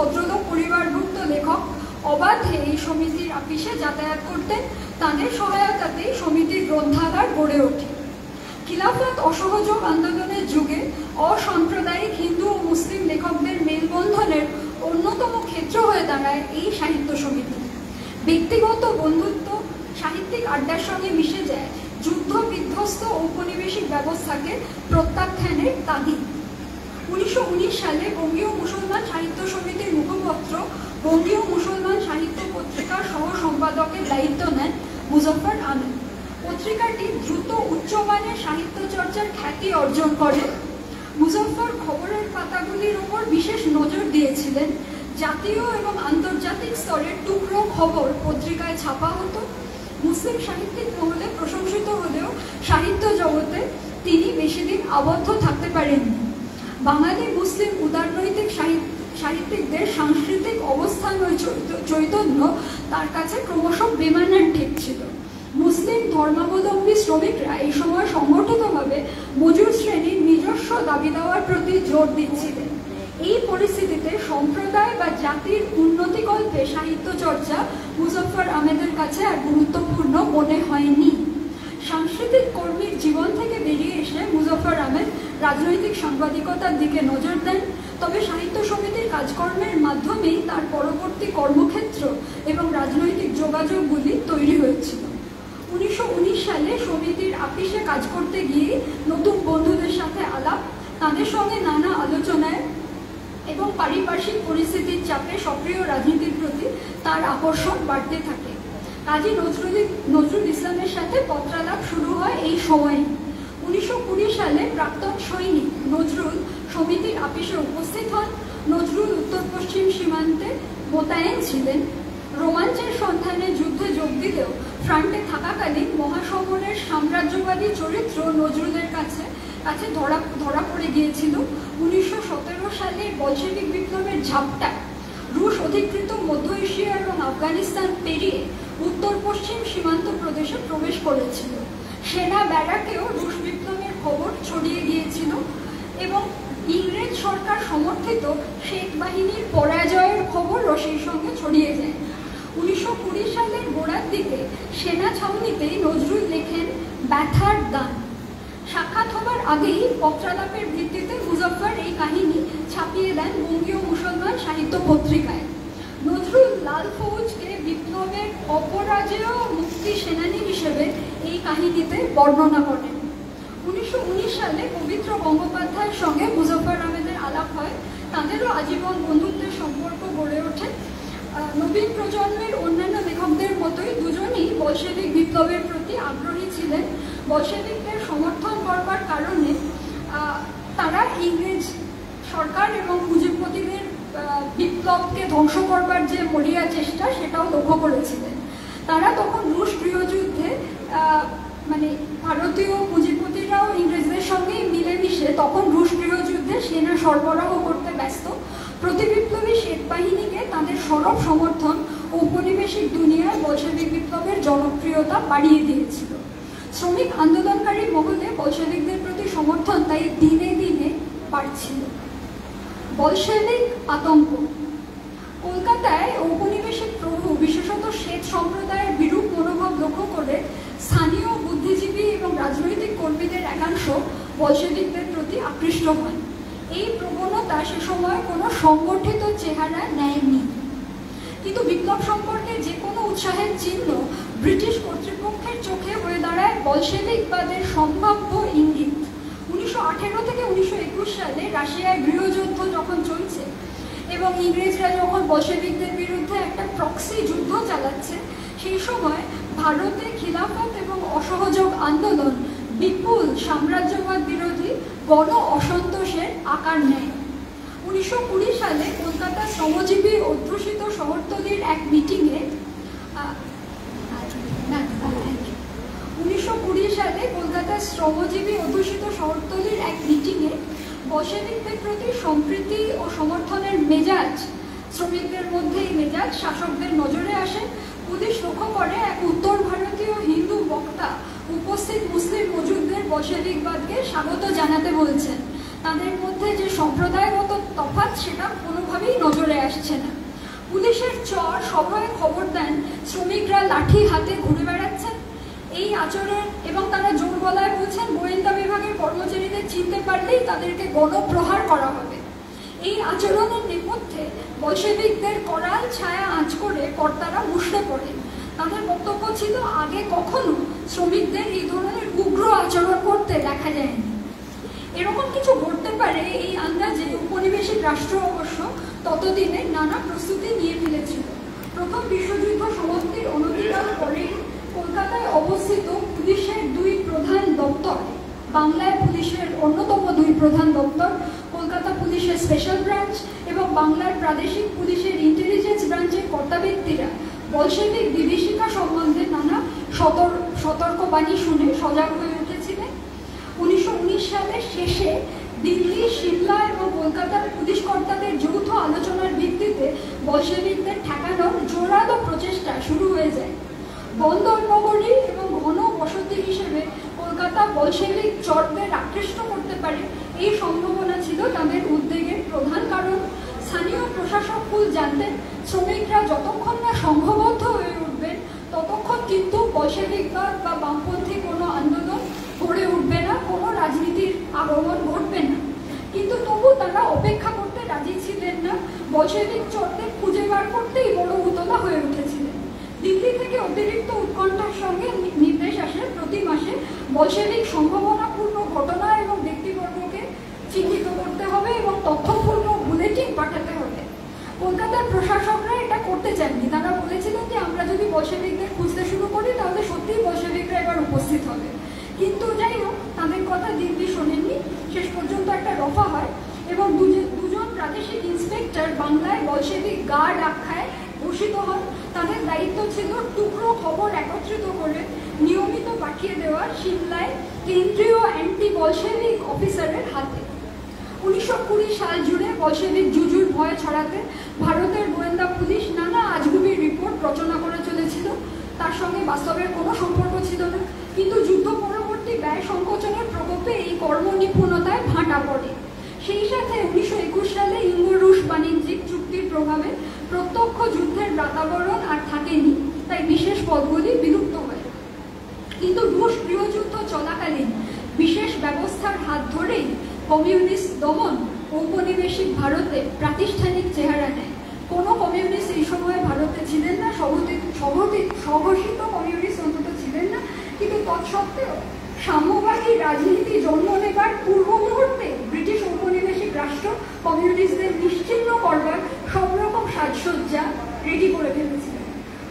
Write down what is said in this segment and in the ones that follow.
ভদ্রলোক পরিবারভুক্ত লেখক অবাধে এই সমিতির অফিসে যাতায়াত করতেন। তাদের সহায়তাতেই সমিতির গ্রন্থাগার গড়ে ওঠে। খিলাফত অসহযোগ আন্দোলনের যুগে অসাম্প্রদায়িক হিন্দু ও মুসলিম লেখকদের মেলবন্ধনের অন্যতম ক্ষেত্র হয়ে দাঁড়ায় এই সাহিত্য সমিতি। ব্যক্তিগত বন্ধুত্ব সাহিত্যিক আড্ডার সঙ্গে মিশে যায় যুদ্ধ বিধ্বস্ত ঔপনিবেশিক ব্যবস্থাকে প্রত্যাখ্যানের তাগিদ। 1919 সালে বঙ্গীয় মুসলমান সাহিত্য সমিতির মুখপত্র বঙ্গীয় মুসলমান সাহিত্য পত্রিকার সহ সম্পাদকের দায়িত্ব নেন মুজফফর আহমেদ। পত্রিকাটি দ্রুত উচ্চমানের সাহিত্য চর্চার খ্যাতি অর্জন করে। মুজফফর খবরের পাতাগুলির উপর বিশেষ নজর দিয়েছিলেন। জাতীয় এবং আন্তর্জাতিক স্তরের টুকরো খবর পত্রিকায় ছাপা হতো। মুসলিম সাহিত্যিক মহলে প্রশংসিত হলেও সাহিত্য জগতে তিনি বেশি দিন আবদ্ধ থাকতে পারেননি। বাঙালি মুসলিম উদারনৈতিক সাহিত্যিকদের সাংস্কৃতিক অবস্থান ও চৈতন্য তার কাছে ক্রমশ বেমানান ঠেকছিল। মুসলিম ধর্মাবলম্বী শ্রমিকরা এই সময় সংগঠিতভাবে মজুর শ্রেণীর নিজস্ব দাবি দেওয়ার প্রতি জোর দিচ্ছিলেন। এই পরিস্থিতিতে সম্প্রদায় বা জাতির উন্নতিকল্পে সাহিত্য চর্চা মুজফফর আহমেদের কাছে আর গুরুত্বপূর্ণ মনে হয়নি। সাংস্কৃতিক কর্মীর জীবন থেকে বেরিয়ে এসে মুজফফর আহমেদ রাজনৈতিক সাংবাদিকতার দিকে নজর দেন। তবে সাহিত্য সমিতির কাজকর্মের মাধ্যমেই তার পরবর্তী কর্মক্ষেত্র এবং রাজনৈতিক যোগাযোগগুলি তৈরি হয়েছিল। 1919 সালে সমিতির অফিসে কাজ করতে গিয়ে নতুন বন্ধুদের সাথে আলাপ, তাদের সঙ্গে নানা আলোচনায় এবং পারিপার্শ্বিক পরিস্থিতির চাপে সক্রিয় রাজনীতির প্রতি তার আকর্ষণ বাড়তে থাকে। কাজী নজরুল ইসলামের সাথে পত্রালাপ শুরু হয় এই সময়ে। 1920 সালে প্রাক্তন সৈনিক নজরুল সমিতির অফিসে উপস্থিত হন। নজরুল উত্তর পশ্চিম সীমান্তে মোতায়েন ছিলেন। রোমাঞ্চের সন্ধানে যুদ্ধে যোগ দিলেও ফ্রন্টে থাকাকালীন মহাসমরের সাম্রাজ্যবাদী চরিত্র নজরুলের কাছে ধরা পড়ে গিয়েছিল। 1917 সালে বলশেভিক বিপ্লবের ঝাপটা রুশ অধিকৃত মধ্য এশিয়া এবং আফগানিস্তান পেরিয়ে উত্তর পশ্চিম সীমান্ত প্রদেশে প্রবেশ করেছিল। সেনা ব্যারাকেও রুশ বিপ্লবের খবর ছড়িয়ে গিয়েছিল এবং ইংরেজ সরকার সমর্থিত শেখ বাহিনীর পরাজয়ের খবরও সেই সঙ্গে ছড়িয়ে যায়। 1920 সালের গোড়ার দিকে সেনা ছাউনিতেই নজরুল লেখেন ব্যথার দান। সাক্ষাৎ হবার আগেই পত্রালাপের ভিত্তিতে মুজফফর এই কাহিনী ছাপিয়ে দেন বঙ্গীয় মুসলমান সাহিত্য পত্রিকায়। নজরুল লাল ফৌজকে বিপ্লবের অপরাজেয় মুক্তি সেনানী হিসেবে এই কাহিনীতে বর্ণনা করেন। 1919 সালে পবিত্র গঙ্গোপাধ্যায়ের সঙ্গে মুজফফর আহমেদের আলাপ হয়। তাঁদেরও আজীবন বন্ধুত্বের সম্পর্ক গড়ে ওঠে। নবীন প্রজন্মের অন্যান্য লেখকদের মতোই দুজনেই বলশেভিক বিপ্লবের প্রতি আগ্রহী ছিলেন। বলশেভিকদের সমর্থন করবার কারণে তারা ইংরেজ সরকার এবং পুঁজিপতিদের বিপ্লবকে ধ্বংস করবার যে মরিয়া চেষ্টা সেটাও লক্ষ্য করেছিলেন। তারা তখন রুশ গৃহযুদ্ধে ভারতীয় পুঁজিপতিরাও ইংরেজদের সঙ্গে মিলেমিশে তখন রুশ গৃহযুদ্ধে সেনা সরবরাহ করতে ব্যস্ত। প্রতিবিপ্লবী শেখ বাহিনীকে তাদের সরব সমর্থন ঔপনিবেশিক দুনিয়ায় বলশেভিক বিপ্লবের জনপ্রিয়তা বাড়িয়ে দিয়েছিল। শ্রমিক আন্দোলনকারী মহলে বলশেভিকদের প্রতি সমর্থন তাই দিনে দিনে বাড়ছিল। বলশেভিক আতঙ্ক। কলকাতায় ঔপনিবেশিক প্রভু বিশেষত শ্বেত সম্প্রদায়ের বিরূপ মনোভাব লক্ষ্য করে স্থানীয় বুদ্ধিজীবী এবং রাজনৈতিক কর্মীদের একাংশ বলশেভিকদের প্রতি আকৃষ্ট হন। এই প্রবণতা সে সময় কোনো সংগঠিত চেহারা নেয়নি, কিন্তু বিপ্লব সম্পর্কে যে কোনো উৎসাহের চিহ্ন ব্রিটিশ কর্তৃপক্ষের চোখে হয়ে দাঁড়ায় বলশেভিকবাদের সম্ভাব্য ইঙ্গিত। 1918 থেকে 1921 সালে রাশিয়ায় গৃহযুদ্ধ যখন চলছে এবং ইংরেজরা যখন বলশেভিকদের বিরুদ্ধে একটা প্রক্সি যুদ্ধ চালাচ্ছে, সেই সময় ভারতে খিলাফত এবং অসহযোগ আন্দোলন বিপুল সাম্রাজ্যবাদ বিরোধী গণ অসন্তোষের আকার নেয়। 1920 সালে কলকাতা শ্রমজীবী অধ্যুষিত শহরতলির এক মিটিংয়ে 1920 সালে কলকাতার শ্রমজীবী অধ্যুষিত শহরতলির এক মিটিংয়ে বলশেভিকদের প্রতি সম্প্রীতি ও সমর্থনের মেজাজ, শ্রমিকদের মধ্যে এই মেজাজ শাসকদের নজরে আসে। পুলিশ লক্ষ্য করে এক উত্তর ভারতীয় হিন্দু বক্তা উপস্থিত মুসলিম মজুরদের বলশেভিকবাদকে স্বাগত জানাতে বলছেন। তাদের মধ্যে যে সম্প্রদায়গত তফাৎ সেটা কোনোভাবেই নজরে আসছে না। পুলিশের চর সবাই খবর দেন শ্রমিকরা লাঠি হাতে ঘুরে বেড়াচ্ছেন। এই আচরণ এবং তারা জোর গলায় বলছেন গোয়েন্দা বিভাগের কর্মচারীদের চিনতে পারলেই তাদেরকে গণপ্রহার করা হবে। এই আচরণের নেপথ্যে বলশেভিকদের করাল ছায়া আঁচ করে কর্তারা মুষড়ে পড়েন। তাদের বক্তব্য ছিল আগে কখনো শ্রমিকদের এই ধরনের উগ্র আচরণ করতে দেখা যায়নি। এরকম কিছু ঘটতে পারে এই আন্দাজে উপনিবেশিক রাষ্ট্র অবশ্য ততদিনে নানা প্রস্তুতি নিয়ে ফেলেছিল। প্রথম বিশ্বযুদ্ধ সমাপ্তির অনতিকাল পরেই কলকাতায় অবস্থিত পুলিশের দুই প্রধান দপ্তর, বাংলায় পুলিশের অন্যতম দুই প্রধান দপ্তর, কলকাতা পুলিশের স্পেশাল ব্রাঞ্চ এবং বাংলার প্রাদেশিক পুলিশের ইন্টেলিজেন্স ব্রাঞ্চের কর্তা ব্যক্তিরা বলশেভিক বিভীষিকা সম্বন্ধে নানা সতর্কবাণী শুনে সজাগ হয়ে উঠেছিলেন। 1919 সালের শেষে দিল্লি, সিমলা এবং কলকাতার পুলিশ কর্তাদের যৌথ আলোচনার ভিত্তিতে বলশেভিকদের ঠেকানোর জোরালো প্রচেষ্টা শুরু হয়ে যায়। বন্দর নগরী এবং ঘন বসতি হিসেবে কলকাতা বলশেভিক চরদের আকৃষ্ট করতে পারে এই সম্ভাবনা ছিল তাদের উদ্বেগের প্রধান কারণ। স্থানীয় প্রশাসককুল জানতেন শ্রমিকরা যতক্ষণ না সংঘবদ্ধ হয়ে উঠবেন ততক্ষণ কিন্তু বলশেভিকবাদ বা বামপন্থী কোনো আন্দোলন গড়ে উঠবে না, কোনো রাজনীতির আগমন ঘটবে না। কিন্তু তবু তারা অপেক্ষা করতে রাজি ছিলেন না। বলশেভিক চরদের খুঁজে বার করতেই বড় উতলা হয়ে উঠেছিলেন। দিল্লি থেকে অতিরিক্ত উৎকণ্ঠার সঙ্গে নির্দেশ আসে প্রতি মাসে বলশেভিক সম্ভাবনাপূর্ণ ঘটনা এবং ব্যক্তিবর্গকে চিহ্নিত করতে হবে এবং তথ্যপূর্ণ বুলেটিন পাঠাতে হবে। কলকাতার প্রশাসকরা এটা করতে চাননি। তারা বলেছিলেন যে আমরা যদি বলশেভিকদের খুঁজতে শুরু করি তাহলে সত্যিই বলশেভিকরা এবার উপস্থিত হবে। কিন্তু যাই হোক, তাদের কথা দিল্লি শোনেননি। শেষ পর্যন্ত একটা রফা হয় এবং দুজন প্রাদেশিক ইন্সপেক্টর বাংলায় বলশেভিক গার্ড আখ্যায় ঘোষিত হন। তাদের দায়িত্ব ছিল টুকরো খবর একত্রিত করে নিয়মিত পাঠিয়ে দেওয়া সিমলায় কেন্দ্রীয় অ্যান্টি বলশেভিক অফিসারের হাতে। 1920 সাল জুড়ে বলশেভিক জুজুর ভয় ছড়াতে ভারতের গোয়েন্দা পুলিশ নানা আজগুবি রিপোর্ট রচনা করে চলেছিল। তার সঙ্গে বাস্তবের কোনো সম্পর্ক ছিল না। কিন্তু যুদ্ধ পরবর্তী ব্যয় সংকোচনের প্রকোপে এই কর্মনিপুণতায় ভাঁটা পড়ে। সেই সাথে 1921 সালে ইঙ্গো-রুশ বাণিজ্যিক চুক্তির প্রভাবে প্রত্যক্ষ যুদ্ধের বাতাবরণ আর থাকেনি, তাই বিশেষ পদগুলি বিলুপ্ত হয়। কিন্তু রুশ গৃহযুদ্ধ চলাকালীন বিশেষ ব্যবস্থার হাত ধরেই কমিউনিস্ট দমন ঔপনিবেশিক ভারতে প্রাতিষ্ঠানিক চেহারা নেয়। কোনো কমিউনিস্ট এই সময় ভারতে ছিলেন না, স্বঘোষিত কমিউনিস্ট অন্তত ছিলেন না। কিন্তু তৎসত্ত্বেও সাম্যবাদী রাজনীতি জন্ম নেবার পূর্ব মুহূর্তে ব্রিটিশ ঔপনিবেশিক রাষ্ট্র কমিউনিস্টদের নিশ্চিহ্ন করবার সব রকম সাজসজ্জা রেডি করে ফেলেছিলেন।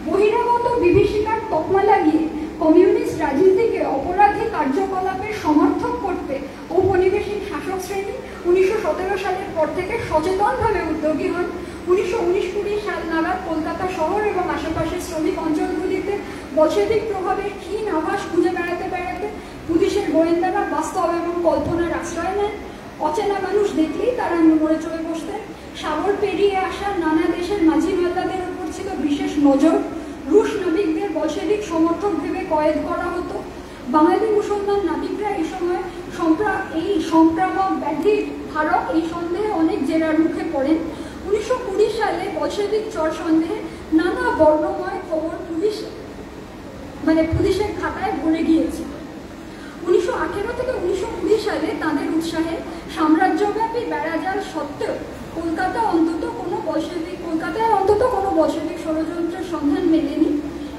বহিরাগত বিভীষিকার তকমা লাগিয়ে কমিউনিস্ট রাজনীতিকে অপরাধী কার্যকলাপের সমর্থন করতে ঔপনিবেশিক শাসক শ্রেণী 1917 সালের পর থেকে সচেতনভাবে উদ্যোগী হন। 1919-20 সাল নাগাদ কলকাতা শহর এবং আশেপাশের শ্রমিক অঞ্চলগুলিতে বলশেভিক প্রভাবের ক্ষীণ আভাস খুঁজে বেড়াতে বেড়াতে পুলিশের গোয়েন্দারা বাস্তব এবং কল্পনার আশ্রয় নেন। অচেনা মানুষ দেখলেই তারা নড়ে চড়ে বসতেন। সাগর পেরিয়ে আসা নানা দেশের মাঝি মাল্লাদের উপর ছিল বিশেষ নজর। রুশ নাবিকদের বলশেভিক সমর্থক ভেবে কয়েদ করা হতো। বাঙালি মুসলমান নাবিকরা এই সময় সংক্রামক ব্যাধির ধারক এই সন্দেহে অনেক জেরার মুখে পড়েন। 1920 সালে বলশেভিক চর সন্দেহে নানা বর্ণময় খবর পুলিশের খাতায় ভরে গিয়েছে। 1918 থেকে 1920 সালে তাদের উৎসাহে সাম্রাজ্যব্যাপী বেড়াজাল সত্ত্বেও কলকাতায় অন্তত কোনো বলশেভিক ষড়যন্ত্রের সন্ধান মেলেনি।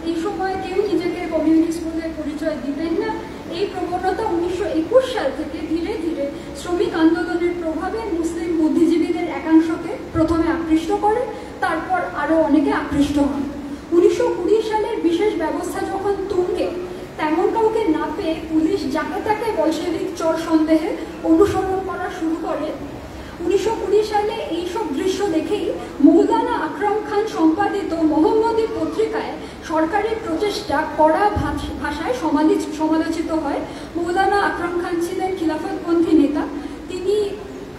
এই সময় কেউ নিজেকে কমিউনিস্ট বলে পরিচয় দিতেন না। এই প্রবণতা 1921 সাল থেকে ধীরে ধীরে শ্রমিক আন্দোলনের প্রভাবে মুসলিম বুদ্ধিজীবীদের একাংশকে প্রথমে আকৃষ্ট করে, তারপর আরও অনেকে আকৃষ্ট হন। 1920 সালের বিশেষ ব্যবস্থা যখন তুঙ্গে, তেমন কাউকে না পেয়ে পুলিশ যাকে তাকে বলশেভিক চর সন্দেহে অনুসরণ করা শুরু করে। 1920 সালে এইসব দৃশ্য দেখেই মৌলানা আকরাম খান সম্পাদিত মোহাম্মদী পত্রিকায় সরকারি প্রচেষ্টা কড়া ভাষায় সমালোচিত হয়। মৌলানা আকরাম খান ছিলেন খিলাফতপন্থী নেতা। তিনি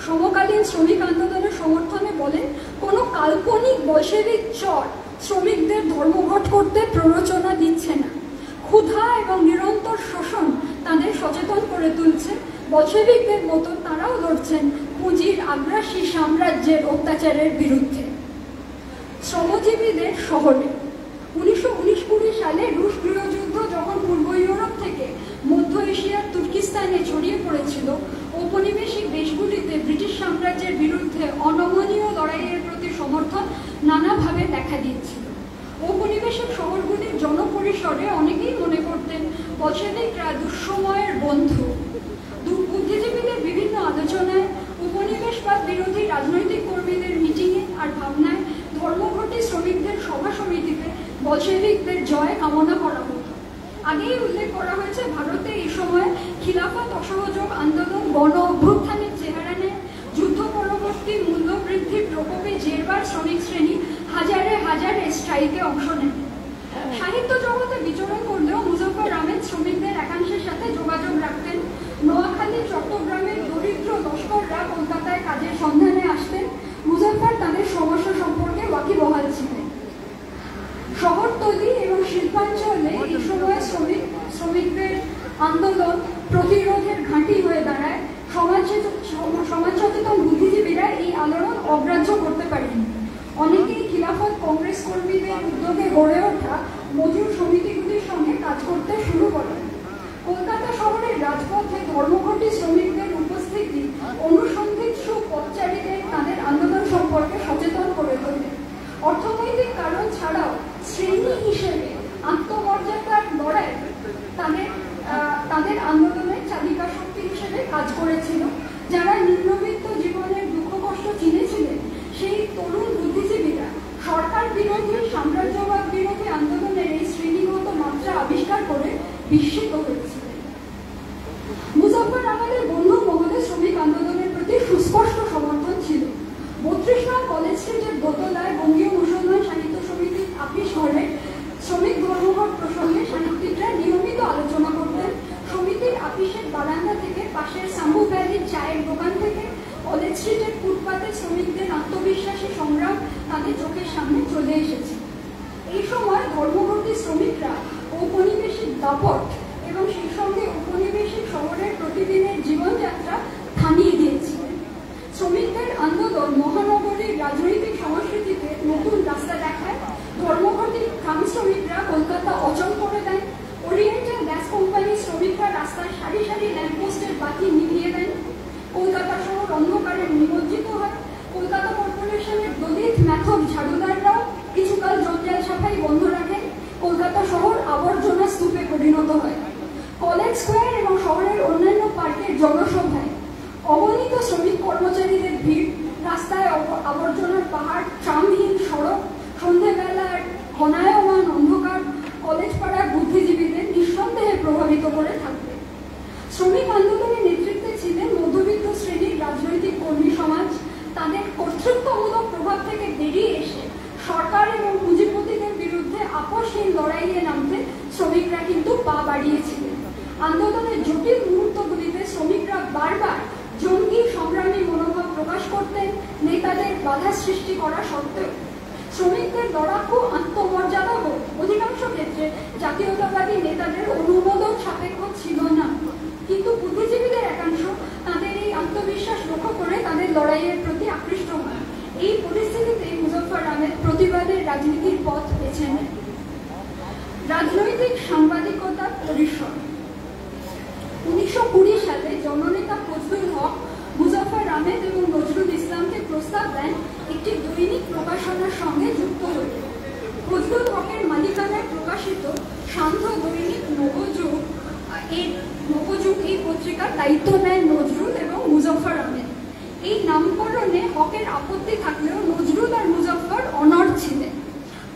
সমকালীন শ্রমিক আন্দোলনের সমর্থনে বলেন, কোনো কাল্পনিক বলশেভিক চর শ্রমিকদের ধর্মঘট করতে প্ররোচনা দিচ্ছে না। ক্ষুধা এবং নিরন্তর শোষণ তাদের সচেতন করে তুলছে। বলশেভিকদের মতো তারাও লড়ছেন পুঁজির আগ্রাসী সাম্রাজ্যের অত্যাচারের বিরুদ্ধে। শ্রমজীবীদের শহরে 1919-20 সালে রুশ গৃহযুদ্ধ যখন পূর্ব ইউরোপ থেকে মধ্য এশিয়ার তুর্কিস্তানে ছড়িয়ে পড়েছিল, ঔপনিবেশিক দেশগুলিতে ব্রিটিশ সাম্রাজ্যের বিরুদ্ধে অনমনীয় লড়াইয়ের প্রতি সমর্থন নানাভাবে দেখা দিয়েছিল। ঔপনিবেশিক শহরগুলির জনপরিসরে অনেকেই মনে করতেন বলশেভিকরা দুঃসময়ের বন্ধু। বুদ্ধিজীবীদের বিভিন্ন আলোচনায়, উপনিবেশবাদ বিরোধী রাজনৈতিক কর্মীদের মিটিংয়ে আর ভাবনায়, ধর্মঘটী শ্রমিকদের সভা সমিতিতে বলশেভিকদের জয় কামনা করা হতো। আগেই উল্লেখ করা হয়েছে, ভারতে এই সময় খিলাফত অসহযোগ আন্দোলন গণ অভ্যুত্থানের চেহারা নেয়। যুদ্ধ পরবর্তী মূল্য বৃদ্ধির প্রকোপে জেরবার শ্রমিক শ্রেণী হাজারে হাজারে স্ট্রাইকে অংশ নেয়। সাহিত্য জগতে বিচরণ করলেও মুজফ্ফর আহমেদ শ্রমিকদের একাংশের সাথে যোগাযোগ রাখতেন। নোয়াখালী, চট্টগ্রামের দরিদ্র লস্কররা কলকাতায় কাজের সন্ধানে আসতেন। মুজফ্ফর তাদের সমস্যা সম্পর্কে ওয়াকিবহাল ছিলেন। শহরতলি এবং শিল্পাঞ্চলে এই সময় শ্রমিকদের আন্দোলন প্রতিরোধের ঘাঁটি হয়ে দাঁড়ায়। সমাজ সচেতন বুদ্ধিজীবীরা এই আলোড়ন অগ্রাহ্য করতে পারেনি। অনেকেই খিলাফত কংগ্রেস কর্মীদের উদ্যোগে গড়ে ওঠা মজুর সমিতিগুলির সঙ্গে কাজ করতে শুরু করেন। কলকাতা শহরের রাজপথে ধর্মঘটী শ্রমিকদের উপস্থিতি অনুসন্ধিৎসু পথচারীদের তাদের আন্দোলন সম্পর্কে সচেতন করে তোলে। অর্থনৈতিক কারণ ছাড়াও শ্রেণী হিসেবে আত্মমর্যাদার লড়াই তাদের আন্দোলনের চালিকা শক্তি হিসেবে কাজ করেছিল। যারা নিম্নবিত্ত জীবনের দুঃখ কষ্ট চিনেছিলেন, সেই তরুণ বুদ্ধিজীবীরা সরকার বিরোধী, সাম্রাজ্যবাদ বিরোধী আন্দোলনের এই শ্রেণীগত মাত্রা আবিষ্কার করে বিস্মিত হয়েছিলেন। মুজফ্ফর আহমেদের বন্ধু মহলে শ্রমিক আন্দোলনের প্রতি সুস্পষ্ট সমর্থন ছিল। 32 নং কলেজ স্ট্রিটের দোতলায় বঙ্গীয় মুসলমান সাহিত্য সমিতির আপিস ঘরে শ্রমিক ধর্মঘট প্রসঙ্গে সাহিত্যিকরা নিয়মিত আলোচনা করতেন। সমিতির আপিসের বারান্দা থেকে, পাশের সাম্বু ভ্যালির চায়ের দোকান থেকে, কলেজ স্ট্রিটের ফুটপাতে শ্রমিকদের আত্মবিশ্বাসী সংগ্রাম তাদের চোখের সামনে চলে এসেছে। এই সময় ধর্মঘটী শ্রমিকরা ঔপনিবেশিক দাপট এবং সেই সঙ্গে ঔপনিবেশিক শহরের প্রতিদিনের জীবনযাত্রা থামিয়ে দিয়েছিলেন। শ্রমিকদের আন্দোলন মহানগরীর রাজনৈতিক সংস্কৃতিতে নতুন রাস্তা দেখায়। ধর্মঘটী খাম শ্রমিকরা কলকাতা অচল করে দেন। ওরিয়েন্টাল গ্যাস কোম্পানির শ্রমিকরা রাস্তার সারি সারি ল্যাম্পপোস্টের বাতি নিভিয়ে দেন। কলকাতা শহর অন্ধকারে নিমজ্জিত হয়। কলকাতা কর্পোরেশনের দলিত ম্যাথক ঝাড়ুদাররাও কিছুকাল জঞ্জাল সাফাই বন্ধ রাখেন। কলকাতা শহর আবর্জনা স্তূপে পরিণত হয়। কলেজ স্কোয়ার এবং শহরের অন্যান্য পার্কের জনসভায় অগণিত শ্রমিক কর্মচারীদের ভিড়, রাস্তায় আবর্জনার পাহাড়, ট্রামহীন সড়ক, সন্ধেবেলার ঘনায়মান অন্ধকার কলেজ পাড়ার বুদ্ধিজীবীদের নিঃসন্দেহে প্রভাবিত করে থাকবে। শ্রমিক আন্দোলনের নেতৃত্বে ছিলেন মধ্যবিত্ত শ্রেণীর রাজনৈতিক কর্মী সমাজ। তাদের কর্তৃত্বমূলক প্রভাব থেকে বেরিয়ে এসে সরকার এবং পুঁজিপতিদের বিরুদ্ধে আপোষহীন লড়াইয়ে নামতে শ্রমিকরা কিন্তু পা বাড়িয়েছিলেন। আন্দোলনের জটিল মুহূর্তগুলিতে শ্রমিকরা বারবার জঙ্গি সংগ্রামী মনোভাব প্রকাশ করতেন, নেতাদের বাধা সৃষ্টি করা সত্ত্বেও। শ্রমিকদের লড়াকু আত্মমর্যাদা হোক অধিকাংশ ক্ষেত্রে জাতীয়তাবাদী নেতাদের অনুমোদন সাপেক্ষ ছিল না, কিন্তু বুদ্ধিজীবীদের একাংশ তাদের এই আত্মবিশ্বাস লক্ষ্য করে তাদের লড়াইয়ের প্রতি আকৃষ্ট হয়। এই পরিস্থিতিতে মুজফ্ফর আহমেদ প্রতিবাদের রাজনীতির পথ বেছে নেন। রাজনৈতিক সাংবাদিকতা পরিসর 1920 সালে জননেতা ফজলুল হক মুজফ্ফর আহমেদ এবং নজরুল ইসলামকে প্রস্তাব দেন একটি দৈনিক প্রকাশনার সঙ্গে যুক্ত হতে। ফজলুল হকের মালিকানায় প্রকাশিত সান্ধ্য দৈনিক নবযুগ এই পত্রিকার দায়িত্ব নেয় নজরুল এবং মুজফ্ফর আহমেদ। এই নামকরণে হকের আপত্তি থাকলেও নজরুল আর মুজফ্ফর অনড় ছিলেন।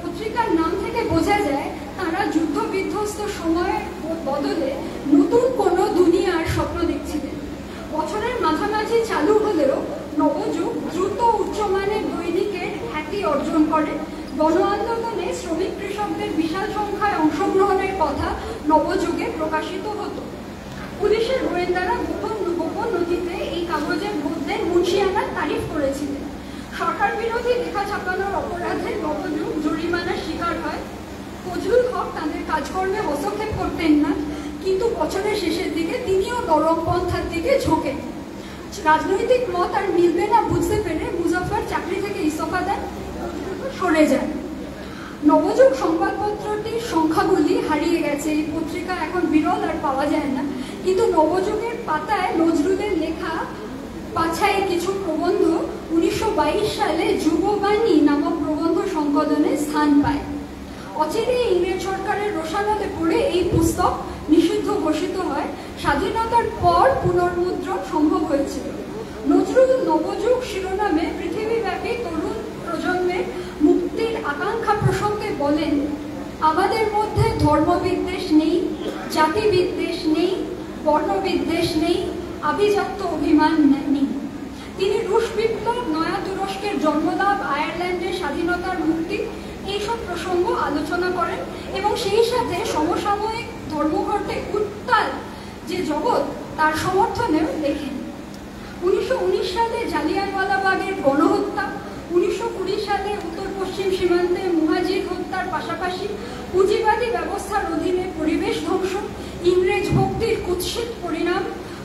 পত্রিকার নাম থেকে বোঝা যায় তারা যুদ্ধ বিধ্বস্ত সময়ের বদলে নতুন কোনো দুনিয়ার স্বপ্ন দেখছিলেন। বছরের মাঝামাঝি চালু হলেও নবযুগ দ্রুত উচ্চমানের দৈনিকের খ্যাতি অর্জন করে। গণ আন্দোলনে শ্রমিক কৃষকদের বিশাল সংখ্যায় অংশগ্রহণের কথা নবযুগে প্রকাশিত হতো। পুলিশের গোয়েন্দারা গোপন নথিতে এই কাগজের মধ্যে মুন্সিয়ানার তারিফ করেছিলেন। সরকার বিরোধী লেখা ছাপানোর অপরাধে নবযুগ জরিমানার শিকার হয়। ফজলুল হক তাদের কাজকর্মে হস্তক্ষেপ করতেন না, কিন্তু বছরের শেষের দিকে তিনিও নরমপন্থার দিকে ঝোঁকেন। রাজনৈতিক মত আর মিলবে না বুঝতে পেরে মুজাফফর চাকরি থেকে ইস্তফা দেন, সরে যান। নবযুগ সংবাদপত্রটির সংখ্যাগুলি হারিয়ে গেছে, এই পত্রিকা এখন বিরল আর পাওয়া যায় না, কিন্তু নবযুগের পাতায় নজরুলের লেখা পাছায় কিছু প্রবন্ধ 1922 সালে যুববাণী নামক প্রবন্ধ সংকলনে স্থান পায়। অচিরে ইংরেজ সরকারের রোষানলে পড়ে এই পুস্তক নিষিদ্ধ ঘোষিত হয়। স্বাধীনতার পর পুনর্মুদ্রণ সম্ভব হয়েছিল। নজরুল নবযুগ শিরোনামে পৃথিবীব্যাপী তরুণ প্রজন্মের মুক্তির আকাঙ্ক্ষা প্রসঙ্গে বলেন, আমাদের মধ্যে ধর্মবিদ্বেষ নেই, জাতিবিদ্বেষ নেই, বর্ণবিদ্বেষ নেই, আভিজাত্য অভিমান নেই। তিনি রুশ বিপ্লব, নয়া তুরস্কের জন্মলাভ, আয়ারল্যান্ডের স্বাধীনতার মুক্তি এইসব প্রসঙ্গ আলোচনা করেন এবং সেই সাথে সমসাময়িক ধর্মঘটে উত্তাল যে জগৎ তার সমর্থনেও লেখেন। 1919 সালে জালিয়ানওয়ালাবাগের গণহত্যা, 1920 সালে উত্তর পশ্চিম সীমান্তে মুহাজির হত্যার পাশাপাশি পুঁজিবাদী ব্যবস্থার অধীনে পরিবেশ ধ্বংস, ইংরেজ ভক্তির কুৎসিত পরিণাম,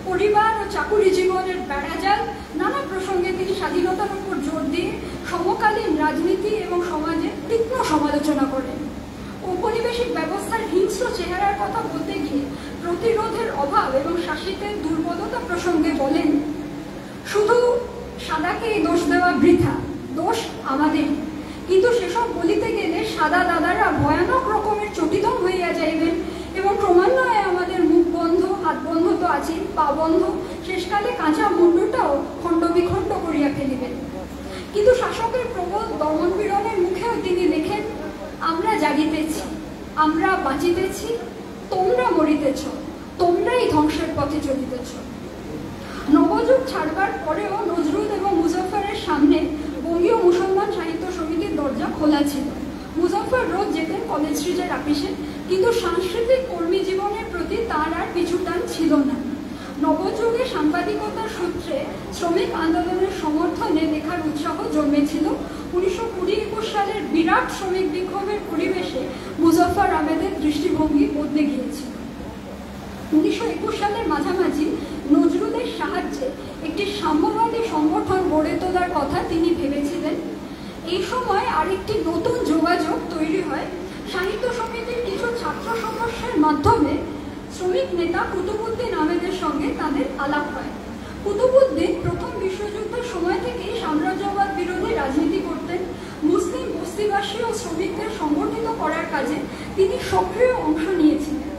পরিবার ও চাকুরি জীবনের বেড়াজাল, নানা প্রসঙ্গে তিনি স্বাধীনতার উপর জোর দিয়ে সমকালীন রাজনীতি এবং সমাজের তীক্ষ্ণ সমালোচনা করেন। ঔপনিবেশিক ব্যবস্থার হিংস্র চেহারার কথা বলতে গিয়ে প্রতিরোধের অভাব এবং শাসিতের দুর্বলতা প্রসঙ্গে বলেন, শুধু সাদাকে দোষ দেওয়া বৃথা, দোষ আমাদের। কিন্তু সেসব বলিতে গেলে সাদা দাদারা ভয়ানক রকমের চটিতম হইয়া যাইবেন এবং ক্রমান্বয়ে আমাদের মুখ বন্ধ, হাত বন্ধ তো আছেই, পা বন্ধ, শেষকালে কাঁচা মুন্ডুটাও খণ্ড বিখণ্ড করিয়া ফেলিবেন। কিন্তু শাসকের প্রবল দমনপীড়নের মুখেও তিনি লেখেন, আমরা জাগিতেছি, আমরা বাঁচিতেছি, তোমরা মরিতেছ, তোমরাই ধ্বংসের পথে চলিতেছ। নবযুগ ছাড়বার পরেও নজরুল এবং মুজাফফরের সামনে বঙ্গীয় মুসলমান সাহিত্য সমিতির দরজা খোলা ছিল। মুজাফফর রোজ যেতেন কলেজ স্ট্রিটের আপিসে, কিন্তু সাংস্কৃতিক কর্মী জীবনের প্রতি তার আর পিছুটান ছিল না। নবযুগে সাংবাদিকতার সূত্রে শ্রমিক আন্দোলনের সমর্থনে লেখার উৎসাহ জন্মেছিল। 1920-21 সালের বিরাট শ্রমিক বিক্ষোভের পরিবেশে মুজাফফর আহমেদের দৃষ্টিভঙ্গি বদলে গিয়েছিল। 1921 সালের মাঝামাঝি নজরুলের সাহায্যে একটি সাম্যবাদী সংগঠন গড়ে তোলার কথা তিনি ভেবেছিলেন। এই সময় আরেকটি নতুন যোগাযোগ তৈরি হয়। সাহিত্য সমিতির কিছু ছাত্র সদস্যের মাধ্যমে শ্রমিক নেতা কুতুবউদ্দিন আহমেদের সঙ্গে তাদের আলাপ হয়। কুতুবউদ্দিন প্রথম বিশ্বযুদ্ধের সময় থেকেই সাম্রাজ্যবাদ বিরোধী রাজনীতি করতেন। মুসলিম বস্তিবাসী ও শ্রমিকদের সংগঠিত করার কাজে তিনি সক্রিয় অংশ নিয়েছিলেন।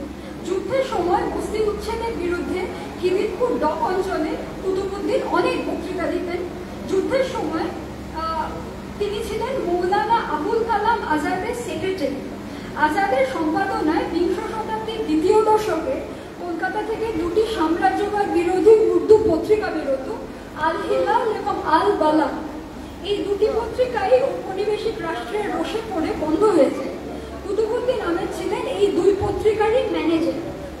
যুদ্ধের সময় বস্তি উচ্ছেদের বিরুদ্ধে কিবিতপুর ডক অঞ্চলে কুতুবউদ্দিন অনেক বক্তৃতা দিতেন। যুদ্ধের সময় তিনি ছিলেন মৌলানা আবুল কালাম আজাদের সেক্রেটারি। আজাদের সম্পাদনায় বিংশ শতাব্দীর দ্বিতীয় দশকে কলকাতা থেকে দুটি সাম্রাজ্যবাদ বিরোধী উর্দু পত্রিকা বেরোত, আল হিলাল এবং আল বালাম। এই দুটি পত্রিকাই ঔপনিবেশিক রাষ্ট্রের রোষে পড়ে বন্ধ হয়েছে। কুতুবউদ্দিন আহমেদ ছিলেন এই দুই পত্রিকারই ম্যানেজার।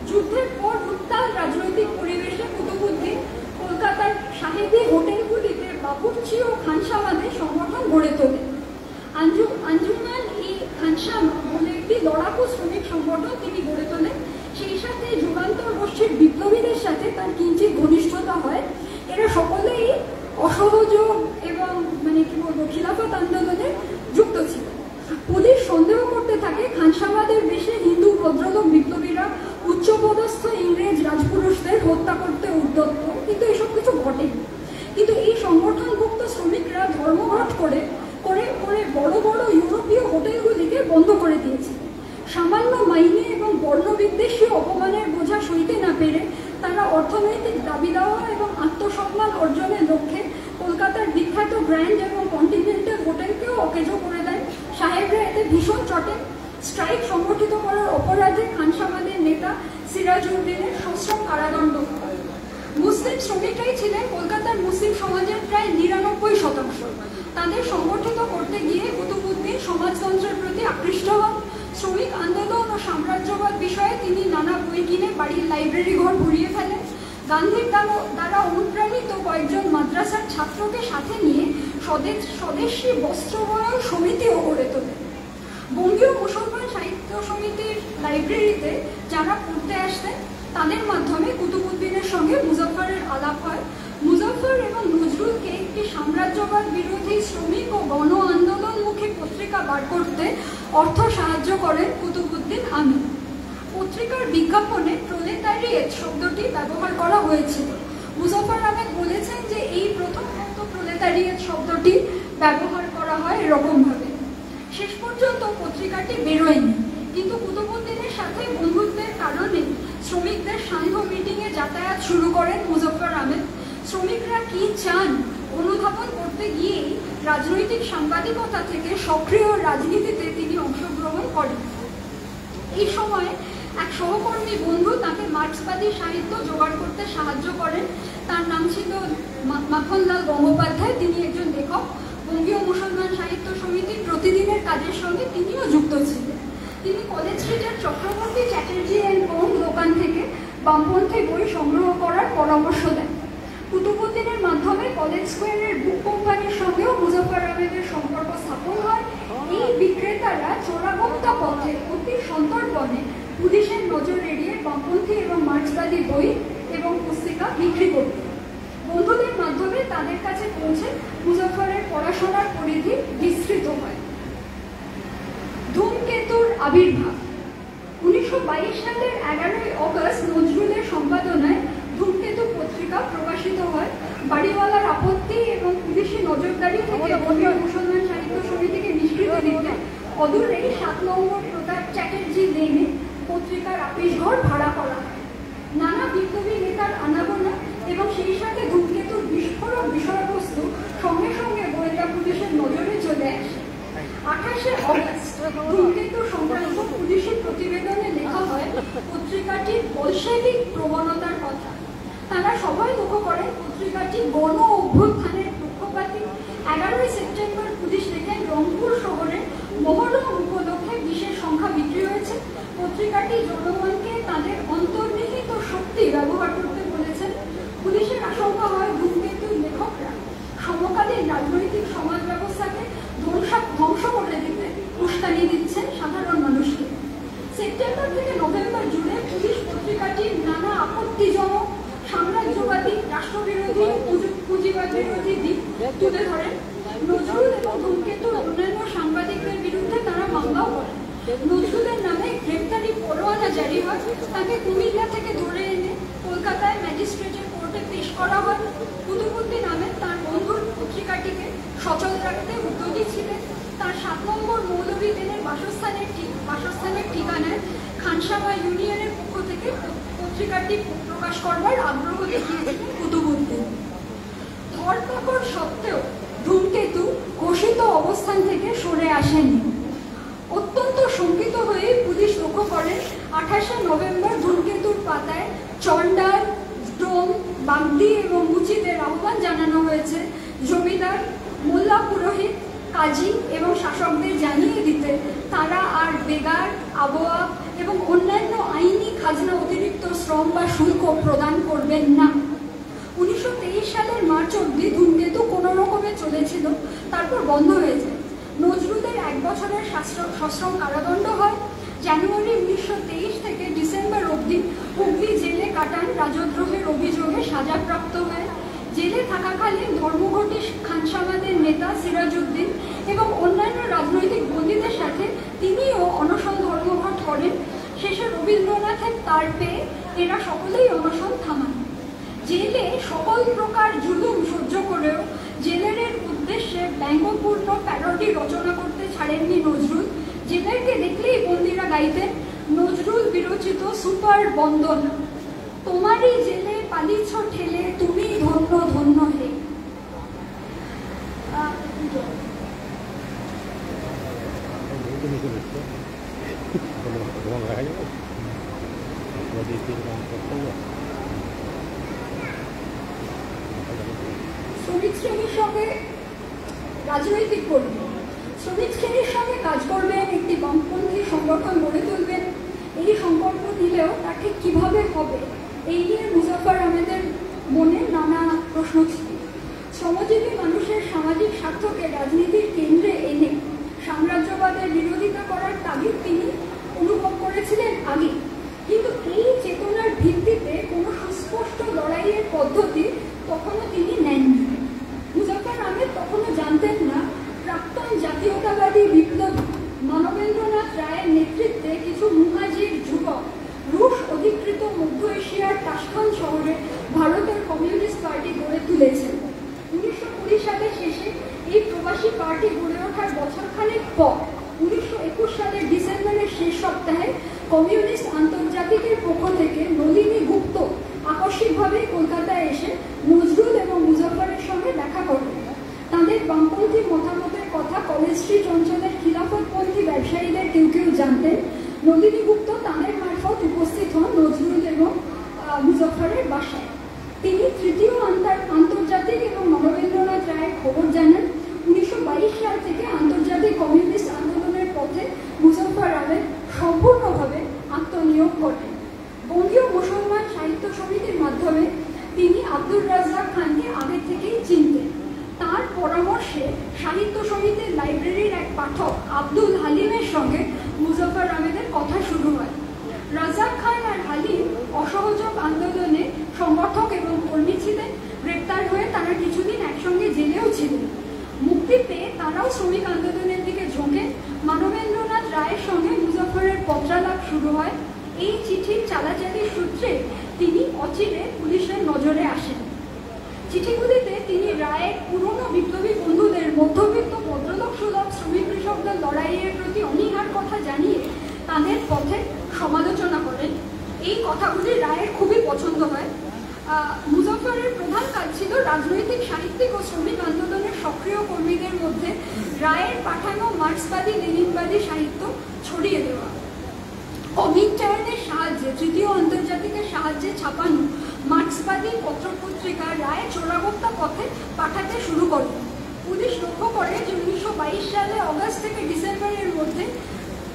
যুদ্ধের পর উত্তাল রাজনৈতিক পরিবেশে কুতুবউদ্দিন কলকাতার সাহেবী হোটেলগুলিতে বাবুর্চি ও খানসামাদের সংগঠন গড়ে তোলেন। আঞ্জুমান ই খানসাম বলে একটি লড়াকু শ্রমিক সংগঠন তিনি গড়ে তোলেন। সেই সাথে যুগান্তর গোষ্ঠীর বিপ্লবীদের সাথে তার কিঞ্চিত ঘনিষ্ঠতা হয়। এরা সকলেই অসহযোগ এবং খিলাফত আন্দোলনে যুক্ত ছিল। পুলিশ সন্দেহ করতে থাকে খানসামাদের বেশে হিন্দু ভদ্রলোক বিপ্লবীরা উচ্চপদস্থ ইংরেজ রাজপুরুষদের হত্যা করতে উদ্যত, কিন্তু এসব কিছু ঘটেনি। কিন্তু এই সংগঠনভুক্ত শ্রমিকরা ধর্মঘট করে বড় বড় ইউরোপীয় হোটেলগুলিকে বন্ধ করে দিয়েছিল। সামান্য মাইনে এবং বর্ণবিদ্বেষী অপমানের বোঝা সইতে না পেরে তারা অর্থনৈতিক দাবি দেওয়া এবং আত্মসম্মান অর্জনের লক্ষ্যে কলকাতার বিখ্যাত গ্র্যান্ড এবং কন্টিনেন্টাল হোটেলকেও অকেজো করে দেয়। সাহেবরা এতে ভীষণ চটেন। স্ট্রাইক সংগঠিত করার অপরাধে খানসামাদের নেতা সিরাজউদ্দিনের সশ্রম কারাদণ্ড হয়। মুসলিম শ্রমিকরাই ছিলেন কলকাতার মুসলিম সমাজের প্রায় 99%। তাদের সংগঠিত করতে গিয়ে কুতুবউদ্দিন সমাজতন্ত্রের প্রতি আকৃষ্ট হন। শ্রমিক আন্দোলন ও সাম্রাজ্যবাদ বিষয়ে তিনি নানা বই কিনে বাড়ির লাইব্রেরি ঘর ভরিয়ে ফেলেন। গান্ধীর দ্বারা অনুপ্রাণিত কয়েকজন মাদ্রাসার ছাত্রকে সাথে নিয়ে স্বদেশী বস্ত্রবয়ন সমিতিও গড়ে তোলেন। বঙ্গীয় মুসলমান সাহিত্য সমিতির লাইব্রেরিতে যারা পড়তে আসতেন তাদের মাধ্যমে কুতুবউদ্দিনের সঙ্গে মুজাফফরের আলাপ হয়। মুজাফফর এবং নজরুলকে একটি সাম্রাজ্যবাদ বিরোধী শ্রমিক ও গণ আন্দোলনমুখী পত্রিকা বার করতে অর্থ সাহায্য করেন কুতুবউদ্দিন আমিন। পত্রিকার বিজ্ঞাপনে প্রলেতারিয়েট শব্দটি ব্যবহার করা হয়েছিল। মুজাফফর আহমেদ বলেছেন যে এই প্রথম প্রলেতারিয়েট শব্দটি ব্যবহার করা হয় এরকমভাবে। শেষ পর্যন্ত পত্রিকাটি বেরোয়নি, কিন্তু কুতুবউদ্দিনের সাথে বন্ধুত্বের কারণে শ্রমিকদের সান্ধ্য মিটিংয়ে যাতায়াত শুরু করেন মুজাফফর আহমেদ। শ্রমিকরা কি চান অনুধাবন করতে গিয়েই রাজনৈতিক সাংবাদিকতা থেকে সক্রিয় রাজনীতিতে তিনি অংশগ্রহণ করেন। এই সময়ে এক সহকর্মী বন্ধু তাকে মার্ক্সবাদী সাহিত্য জোগাড় করতে সাহায্য করেন। তার নাম ছিল মাখনলাল গঙ্গোপাধ্যায়। তিনি একজন লেখক। বঙ্গীয় মুসলমান সাহিত্য সমিতির প্রতিদিনের কাজের সঙ্গে তিনিও যুক্ত ছিলেন। তিনি কলেজ স্ট্রিটের চক্রবর্তী চ্যাটার্জি অ্যান্ড কোন দোকান থেকে বামপন্থী বই সংগ্রহ করার পরামর্শ দেন। কুতুবউদ্দিনের মাধ্যমে কলেজ স্কোয়ারের বুক কোম্পানির সঙ্গেও মুজাফফর আহমেদের সম্পর্ক স্থাপন হয়। এই বিক্রেতারা চোরাগোপ্তা পথে অতি সন্তর্পণে পুলিশের নজর এড়িয়ে বামপন্থী এবং মার্ক্সবাদী বই এবং পুস্তিকা বিক্রি করতেন। বন্ধুদের মাধ্যমে তাদের কাছে পৌঁছে মুজাফফরের পড়াশোনার পরিধি বিস্তৃত হয়। ধূমকেতুর আবির্ভাব। 1922 সালের 11 অগস্ট নজরুলের সম্পাদনায় ধূমকেতু পত্রিকা প্রকাশিত হয়। বাড়িওয়ালার আপত্তি এবং পুলিশি নজরদারি থেকে বঙ্গীয় মুসলমান সাহিত্য সমিতিকে নিষ্কৃতি দিতে অদূরে 7 নম্বর প্রতাপ চ্যাটার্জি লেনে পত্রিকার আপিস ঘর ভাড়া করা হয়। নানা বিপ্লবী নেতার আনাগোনা এবং সেই সাথে ধূমকেতুর বিস্ফোরক বিষয়বস্তু সঙ্গে সঙ্গে গোয়েন্দা পুলিশের নজরে চলে আসে। 28 অগস্ট ধূমকেতু সংক্রান্ত পুলিশি প্রতিবেদনে লেখা হয় পত্রিকাটির বৈশ্বিক প্রবণতার কথা। তারা সবাই লক্ষ্য করেন পত্রিকাটি গণ অভ্যুত্থানের পক্ষপাতী। 11 সেপ্টেম্বর পুলিশ দেখেন রংপুর শহরে মহরম উপলক্ষে বিশেষ সংখ্যা বিক্রি হয়েছে। পত্রিকাটি জনগণকে তাদের অন্তর্নিহিত শক্তি ব্যবহার করতে বলেছেন। পুলিশের আশঙ্কা হয় ধূমকেতুর লেখকরা সমকালীন রাজনৈতিক সমাজ ব্যবস্থাকে ধ্বংস করে দিতে উস্কানি দিচ্ছেন সাধারণ মানুষকে। সেপ্টেম্বর থেকে নভেম্বর জুড়ে পুলিশ পত্রিকাটির নানা আপত্তিজনক সাম্রাজ্যবাদী, রাষ্ট্রবিরোধী, পুঁজিবাদ বিরোধী দিক তুলে ধরেন। নজরুল এবং ধূমকেতুর অন্যান্য সাংবাদিকদের বিরুদ্ধে তারা মামলাও করেন। নজরুলের নামে গ্রেপ্তারি পরোয়ানা জারি হয়। তাকে কুমিল্লা থেকে ধরে এনে কলকাতায় ম্যাজিস্ট্রেটের কোর্টে পেশ করা হয়। কুতুবউদ্দিন আহমেদ তার বন্ধুর পত্রিকাটিকে সচল রাখতে উদ্যোগী ছিলেন। তার 7 নম্বর মৌলভীদের বাসস্থানের ঠিকানায় খানসামা ইউনিয়নের পক্ষ থেকে পত্রিকাটি প্রকাশ করবার আগ্রহ দেখিয়েছিলেন কুতুবউদ্দিন। ধরপাকড় সত্ত্বেও ধূমকেতু ঘোষিত অবস্থান থেকে সরে আসেনি। অত্যন্ত শঙ্কিত হয়ে পুলিশ লক্ষ্য করেন 28 নভেম্বর ধূমকেতুর পাতায় চন্ডাল, ডোম, বাগদি এবং মুচিদের আহ্বান জানানো হয়েছে জমিদার, মোল্লা পুরোহিত, কাজী এবং শাসকদের জানিয়ে দিতে তারা আর বেগার, আবওয়া এবং অন্যান্য আইনি খাজনা অতিরিক্ত শ্রম বা শুল্ক প্রদান করবেন না। 1923 সালের মার্চ অবধি ধূমকেতু কোনো রকমে চলেছিল, তারপর বন্ধ হয়ে যায়। নজরুলের 1 বছরের সশ্রম কারাদণ্ড হয়। জানুয়ারি 1923 থেকে ডিসেম্বর অবধি হুগলি জেলে কাটান রাজদ্রোহের অভিযোগে সাজাপ্রাপ্ত হয়ে। জেলে থাকাকালীন ধর্মঘটে খানসামাদের নেতা সিরাজউদ্দিন এবং অন্যান্য রাজনৈতিক বন্দীদের সাথে তিনিও অনশন ধর্মঘট করেন। শেষে রবীন্দ্রনাথের তার পেয়ে এরা সকলেই অনশন থামান। জেলে সকল প্রকার জুলুম সহ্য করেও জেলের উদ্দেশ্যে ব্যঙ্গপূর্ণ প্যারোডি রচনা করতে ছাড়েননি নজরুল। জেলেরকে দেখলেই বন্দীরা গাইতেন নজরুল বিরচিত সুপার বন্দনা, তোমারই জেলে পালিছ ঠেলে তুমি ধন্য ধন্য হে। শ্রমিক শ্রেণীর সঙ্গে রাজনৈতিক কর্মী, শ্রমিক শ্রেণীর সঙ্গে কাজ করবেন, একটি বামপন্থী সংগঠন গড়ে তুলবেন। এই সংকল্প নিলেও তা ঠিক কীভাবে হবে এই নিয়ে মুজাফফর আহমেদের মনে নানা প্রশ্ন ছিল। শ্রমজীবী মানুষের সামাজিক স্বার্থকে রাজনীতির কেন্দ্রে এনে সাম্রাজ্যবাদের বিরোধিতা করার তাগিদ তিনি অনুভব করেছিলেন আগে, কিন্তু এই চেতনার ভিত্তি জাতীয়তাবাদী বিপ্লবী মানবেন্দ্রনাথ রায়ের নেতৃত্বে কিছু মুহাজির যুবক রুশ অধিকৃত মধ্য এশিয়ার তাশখান শহরে ভারতের কমিউনিস্ট পার্টি গড়ে তুলেছেন। 1920 সালের শেষে এই প্রবাসী পার্টি গড়ে ওঠার বছরখানেক পর 1921 সালের ডিসেম্বরের শেষ সপ্তাহে কমিউনিস্ট আন্তর্জাতিকের পক্ষ থেকে নলিনী গুপ্ত আকস্মিকভাবে কলকাতায় এসে নজরুল এবং মুজাফফরের সঙ্গে দেখা করলেন। তাদের বামপন্থী মতামতের কথা কলেজ স্ট্রিট অঞ্চলের খিলাফতপন্থী ব্যবসায়ীদের কেউ কেউ জানতেন। নলিনী গুপ্ত তাদের মারফত উপস্থিত হন নজরুল এবং মুজাফফরের বাসায়। তিনি তৃতীয় আন্তর্জাতিক এবং মানবেন্দ্রনাথ রায়ের খবর জানান। 1922 সাল থেকে আন্তর্জাতিক কমিউনিস্ট আন্দোলনের পথে মুজাফফর আহমেদ সম্পূর্ণভাবে আত্মনিয়োগ করেন। বঙ্গীয় মুসলমান সাহিত্য সমিতির মাধ্যমে তিনি আব্দুর রাজ্জাক খানকে আগে থেকেই চিনতেন। তার পরামর্শে সাহিত্য সমিতির লাইব্রেরির এক পাঠক আব্দুল হালিমের সঙ্গে মুজাফফর আহমেদের কথা শুরু হয়। রাজ্জাক খান আর হালিম অসহযোগ আন্দোলনে সংগঠক এবং কর্মী ছিলেন। গ্রেপ্তার হয়ে তারা কিছুদিন একসঙ্গে জেলেও ছিলেন। মুক্তি পেয়ে তারাও শ্রমিক আন্দোলনের দিকে ঝোঁকেন। মানবেন্দ্রনাথ রায়ের সঙ্গে মুজাফফরের পত্রালাপ শুরু হয়। এই চিঠির চালাচালির সূত্রে তিনি অচিরে পুলিশের নজরে আসেন। চিঠিগুলিতে তিনি রায়ের পুরনো বিপ্লবী বন্ধুদের মধ্যবিত্ত ভদ্রলোক সুলভ শ্রমিক কৃষকদের লড়াইয়ের প্রতি অনীহার কথা জানিয়ে তাদের পথে সমালোচনা করেন। এই কথাগুলি রায়ের খুবই পছন্দ হয়। মুজাফফরের প্রধান কাজ ছিল রাজনৈতিক, সাহিত্যিক ও শ্রমিক আন্দোলনের সক্রিয় কর্মীদের মধ্যে রায়ের পাঠানো মার্ক্সবাদী লেনিনবাদী সাহিত্য ছড়িয়ে দেওয়া। কমিনটার্নের সাহায্যে, তৃতীয় আন্তর্জাতিকের সাহায্যে ছাপানো মার্ক্সবাদী পত্রপত্রিকা রায় চোরাগোপ্তা পথে পাঠাতে শুরু করেন। পুলিশ লক্ষ্য করে যে 1922 সালে অগাস্ট থেকে ডিসেম্বরের মধ্যে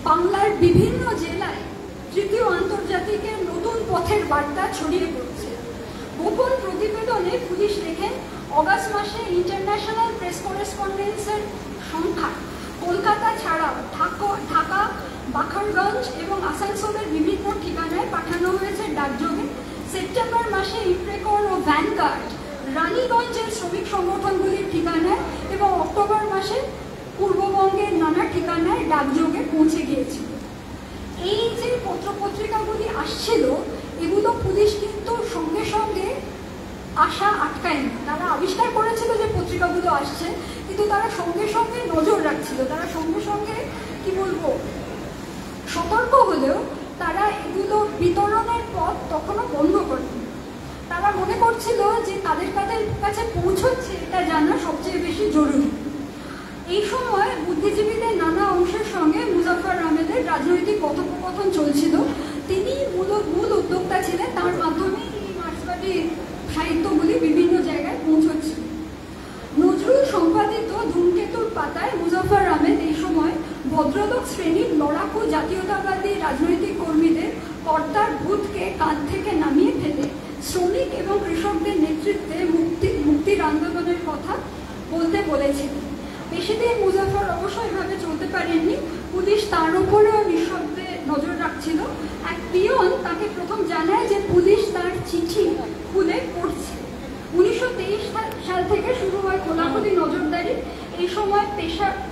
বাংলার বিভিন্ন জেলায় তৃতীয় আন্তর্জাতিকের নতুন পথের বার্তা ছড়িয়ে পড়ছে। গোপন প্রতিবেদনে পুলিশ লেখেন, অগাস্ট মাসে ইন্টারন্যাশনাল প্রেস করেসপন্ডেন্সের সংখ্যা কলকাতা ছাড়াও ঢাকা, বাখরগঞ্জ এবং আসানসোলের বিভিন্ন ঠিকানায় পাঠানো হয়েছে ডাকযোগে। সেপ্টেম্বর মাসে ইমপ্রেকর ও ভ্যানগার্ড রানীগঞ্জের শ্রমিক সংগঠনগুলির ঠিকানায় এবং অক্টোবর মাসে পূর্ববঙ্গের নানা ঠিকানায় ডাকযোগে পৌঁছে গিয়েছিল। এই যে পত্রপত্রিকাগুলি আসছিল, এগুলো পুলিশ কিন্তু সঙ্গে সঙ্গে আসা আটকায়নি। তারা আবিষ্কার করেছিল যে পত্রিকাগুলো আসছে, কিন্তু তারা সঙ্গে সঙ্গে নজর রাখছিল। তারা সঙ্গে সঙ্গে কি বলবো সতর্ক হলেও তারা এগুলো বিতরণের পথ তখনও বন্ধ করেনি। তারা মনে করছিল যে তাদের কাছে পৌঁছচ্ছে এটা জানা সবচেয়ে বেশি জরুরি। এই সময় বুদ্ধিজীবীদের নানা অংশের সঙ্গে মুজাফফর আহমেদের রাজনৈতিক কথোপকথন চলছিল। তিনি মূল উদ্যোক্তা ছিলেন। তার মাধ্যমে এই মার্ক্সবাদী সাহিত্যগুলি বিভিন্ন জায়গায় পৌঁছচ্ছিল। নজরুল সম্পাদিত ধূমকেতুর পাতায় মুজাফফর আহমেদ এই সময় ভদ্রলোক শ্রেণীর লড়াকু জাতীয়তাবাদী রাজনৈতিক কর্মীদের কর্তার ভূতকে কাঁধ থেকে নামিয়ে ফেলে শ্রমিক এবং কৃষকদের নেতৃত্বে মুক্তির আন্দোলনের কথা বলতে বলেছিলেন। বেশিদিন মুজাফফর অবশ্য এভাবে চলতে পারেননি। পুলিশ তার উপরেও নিঃশব্দে নজর রাখছিল। এক পিয়ন তাকে প্রথম জানায় যে পুলিশ তার চিঠি খুলে পড়ছে। 1923 সাল থেকে শুরু হয় খোলাখুলি নজরদারি। এই সময়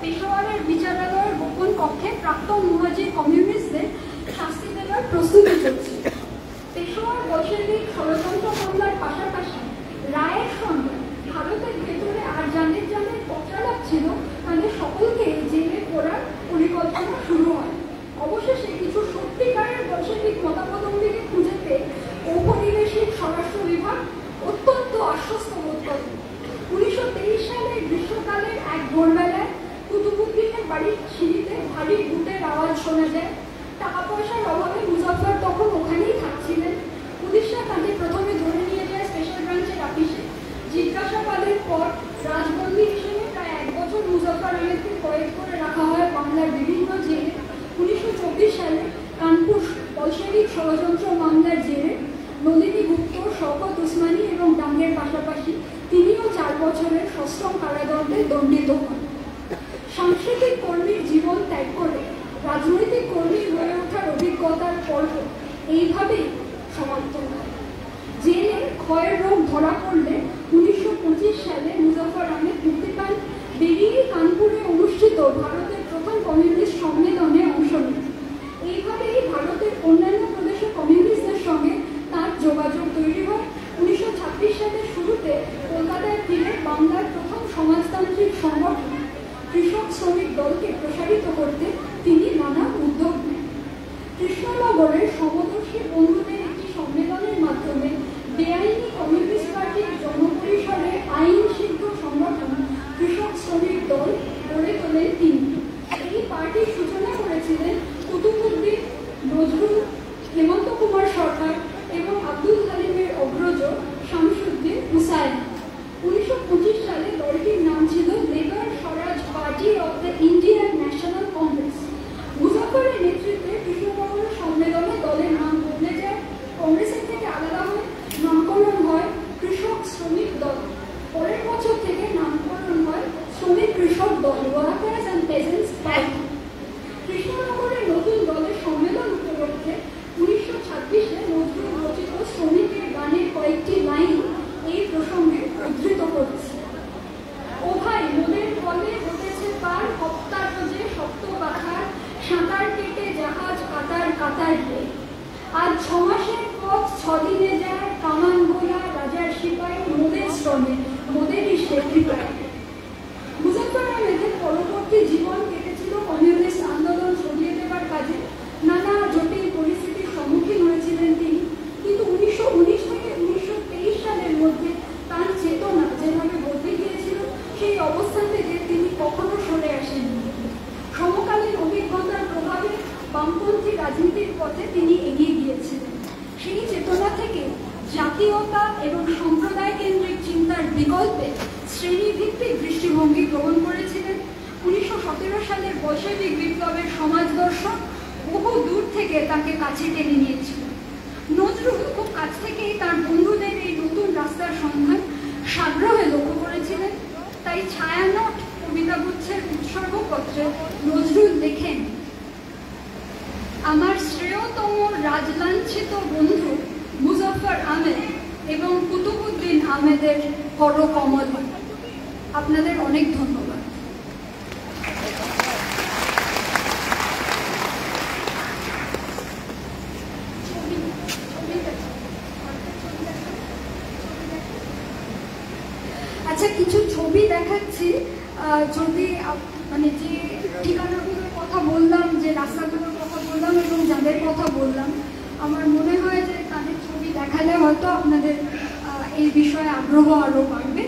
পেশোয়ারের বিচারালয়ের গোপন কক্ষে প্রাক্তন মুহাজির কমিউনিস্টদের শাস্তি দেওয়ার প্রস্তুতি চলছে। পেশোয়ার বলশেভিক ষড়যন্ত্র মামলার পাশাপাশি রায়ের সঙ্গে ভারতের ভেতরে আর যাদের পত্রালাপ ছিল তাদের সকলকে জেলে পড়ার পরিকল্পনা শুরু হয়। অবশেষে কিছু সত্যিকারের বলশেভিক মতাবলম্বীকে খুঁজে পেয়ে ঔপনিবেশিক স্বরাষ্ট্র বিভাগ অত্যন্ত আশ্বস্ত বোধ করে। 1923 সালের গ্রীষ্মকালের এক ভোরবেলায় কুতুবুদ্দিনের বাড়ির সিঁড়িতে ভারী বুটের আওয়াজ শোনা যায়। টাকা পয়সার অভাবে মুজাফফর তখন ওখানেই থাকছিলেন। পুলিশরা তাকে প্রথমে ধরে নিয়ে যায় স্পেশাল ব্রাঞ্চের অফিসে। জিজ্ঞাসাবাদের পর রাজবন্দী হিসেবে প্রায় 1 বছর মুজাফফর আহমেদকে কয়েদ করে রাখা হয় বাংলার বিভিন্ন জেলে। 1924 সালে কানপুর বলশেভিক ষড়যন্ত্র মামলার জেরে নলিনী গুপ্ত, শওকত উসমানী এবং ডাঙ্গের পাশাপাশি তিনিও 4 বছরের সশ্রম কারাদণ্ডে দণ্ডিত হন। সাংস্কৃতিক কর্মীর জীবন ত্যাগ করে রাজনৈতিক কর্মী হয়ে ওঠার অভিজ্ঞতার পর্ব এইভাবেই সমাপ্ত হয়। জেলে ক্ষয়ের রোগ ধরা পড়লে 1925 সালে মুজাফফর আহমেদ মুক্তি পান। বেরিয়ে কানপুরে অনুষ্ঠিত ভারতের কমিউনিস্ট সম্মেলনে অংশ নেন। এইভাবেই ভারতের অন্যান্য প্রদেশের কমিউনিস্টদের সঙ্গে তার যোগাযোগ তৈরি হয়। 1926 সালের শুরুতে কলকাতায় ফিরে বাংলার প্রথম সমাজতান্ত্রিক সংগঠন কৃষক শ্রমিক দলকে প্রসারিত করতে তিনি নানা উদ্যোগ নেন। কৃষ্ণনগরের সমদর্শী বন্ধুদের একটি সম্মেলনের মাধ্যমে বেআইনি কমিউনিস্ট পার্টির জনপরিসরে আইন সিদ্ধ সংগঠন কৃষক শ্রমিক দল গড়ে তোলেন তিনি। এই পার্টির সূচনা করেছিলেন কুতুবউদ্দিন, নজরুল, হেমন্ত কুমার সরকার এবং আব্দুল হালিমের অগ্রজ শামসুদ্দিন হুসাইন। 1925 সালে দলটির নাম ছিল Labour Swaraj Party of the Indian National Congress. মুজাফফরের নেতৃত্বে কৃষ্ণনগর সম্মেলনে দলের নাম বদলে যায়, কংগ্রেসের থেকে আলাদা হয়, নামকরণ হয় কৃষক শ্রমিক দল। পরের বছর থেকে নামকরণ হয় শ্রমিক কৃষক দল, ওয়ার্কার্স অ্যান্ড পেজেন্টস পার্টি। কৃষ্ণনগরের নতুন দলের সম্মেলন উপলক্ষে 1926-এ নজরুল রচিত শ্রমিকের গানের কয়েকটি লাইন এই প্রসঙ্গে উদ্ধৃত করেছে। ও ভাই নদীর ফলে হতেছে পার, হপ্তার রোজে শক্ত কাঁথার, সাঁতার কেটে জাহাজ কাতার কাতার রে। আজ 6 মাসের পথ 6 দিনে যায়, কামান গোলা রাজার সিপাই, মোদের শ্রমে মোদেরই সে কৃপায়। মুজাফফর আহমেদের পরবর্তী জীবন কেটেছিল কমিউনিস্ট আন্দোলন সরিয়ে দেবার কাজে। নানা জটিল পরিস্থিতির সম্মুখীন হয়েছিলেন তিনি, কিন্তু 1919 থেকে 1923 সালের মধ্যে তার চেতনা যেভাবে বদলে গিয়েছিল, সেই অবস্থান থেকে তিনি কখনো সরে আসেননি। সমকালীন অভিজ্ঞতার প্রভাবে বামপন্থী রাজনীতির পথে তিনি এগিয়ে গিয়েছিলেন। সেই চেতনা থেকে জাতীয়তা এবং সম্প্রদায় কেন্দ্রিক চিন্তার বিকল্পে শ্রেণীভিত্তিক দৃষ্টিভঙ্গি গ্রহণ করেছিলেন। 1917 সালের বৈশ্বিক বিপ্লবের সমাজ দর্শন বহু দূর থেকে তাকে কাছে টেনে নিয়েছিল। নজরুল খুব কাছ থেকেই তার বন্ধুদের এই নতুন রাস্তার সন্ধান সাগ্রহে লক্ষ্য করেছিলেন। তাই ছায়ানট কবিতাগুচ্ছের উৎসর্গপত্রে নজরুল লেখেন, আমার শ্রেয়তম রাজলাঞ্ছিত বন্ধু মুজাফফর আহমেদ এবং কুতুবউদ্দিন আহমেদের করকমল। আপনাদের অনেক ধন্যবাদ। আচ্ছা, কিছু ছবি দেখাচ্ছি। যদি মানে যে ঠিকানাগুলোর কথা বললাম, যে রাস্তাগুলোর কথা বললাম এবং যাদের কথা বললাম, আমার মনে হয় যে তাদের ছবি দেখালে হয়তো আপনাদের এই বিষয়ে আগ্রহ আরও বাড়বে।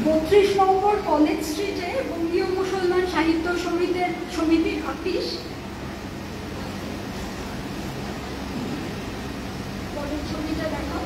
32 নম্বর কলেজ স্ট্রিটে বঙ্গীয় মুসলমান সাহিত্য সমিতির অফিস। পরের ছবিটা দেখাও।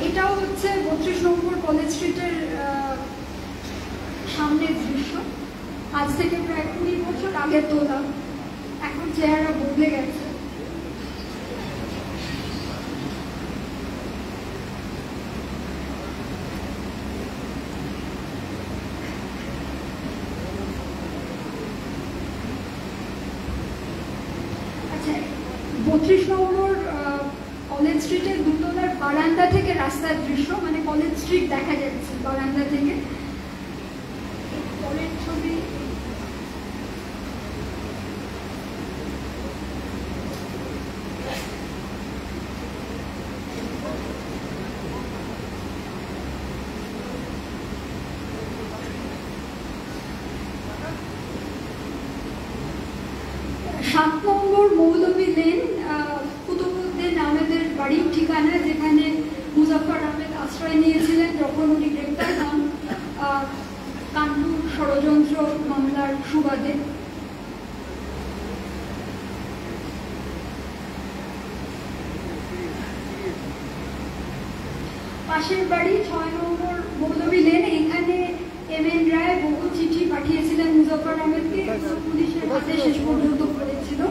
এটাও হচ্ছে 32 নম্বর কলেজ স্ট্রিটের সামনের দৃশ্য। আজ থেকে প্রায় 20 বছর আগে তোলা, এখন চেহারা বদলে গেছে। আচ্ছা, 32 নম্বর কলেজ স্ট্রিটের দুতলার বারান্দা থেকে রাস্তার দৃশ্য, মানে কলেজ স্ট্রিট দেখা যাচ্ছে বারান্দা থেকে। পরের ছবি। সাত নম্বর মৌলভী লেন, কুতুবউদ্দিন আহমেদের বাড়ির ঠিকানা, যেখানে মুজাফফর আহমেদ আশ্রয় নিয়েছিলেন যখন উনি গ্রেপ্তার হন কানপুর ষড়যন্ত্র মামলার সুবাদে। পাশের বাড়ি 6 নম্বর মৌলভী লেন, এখানে এম.এন. রায় বহু চিঠি পাঠিয়েছিলেন মুজফফর আহমেদকে, পুলিশের হাতে শেষ পর্যন্ত পড়েছিল।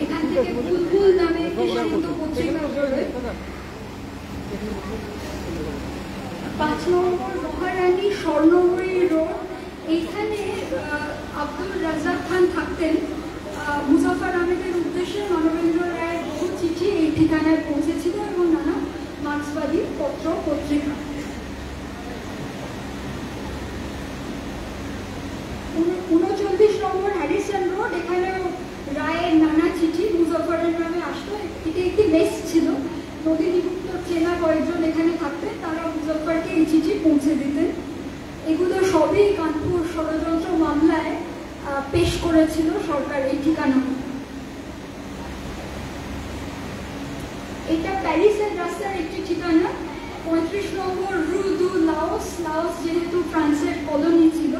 এখান থেকে বুলবুল নামে একটি সাহিত্য পত্রিকা বেরোয়। 5 নম্বর মহারানী স্বর্ণময়ী রোড, এইখানে আব্দুল রাজ্জাক খান থাকতেন। মুজফফর আহমেদের উদ্দেশ্যে মানবেন্দ্র রায়ের বহু চিঠি এই ঠিকানায় পৌঁছেছিল এবং নানা মার্ক্সবাদী পত্র পত্রিকা। 39 নম্বর হ্যারিসন রোড, এখানেও রায়ের নানা চিঠি মুজফফরের নামে আসতো। এটা একটি মেস ছিল, নদীনিযুক্ত চেনা কয়েকজন এখানে থাকতেন, তারা মুজফফরকে এই চিঠি পৌঁছে দিতেন। এগুলো সবই কানপুর ষড়যন্ত্র মামলায় পেশ করেছিল সরকার এই ঠিকানা। এটা প্যারিসের রাস্তার একটি ঠিকানা। 35 নম্বর রু দু লাওস, লাওস যেহেতু ফ্রান্সের কলোনি ছিল।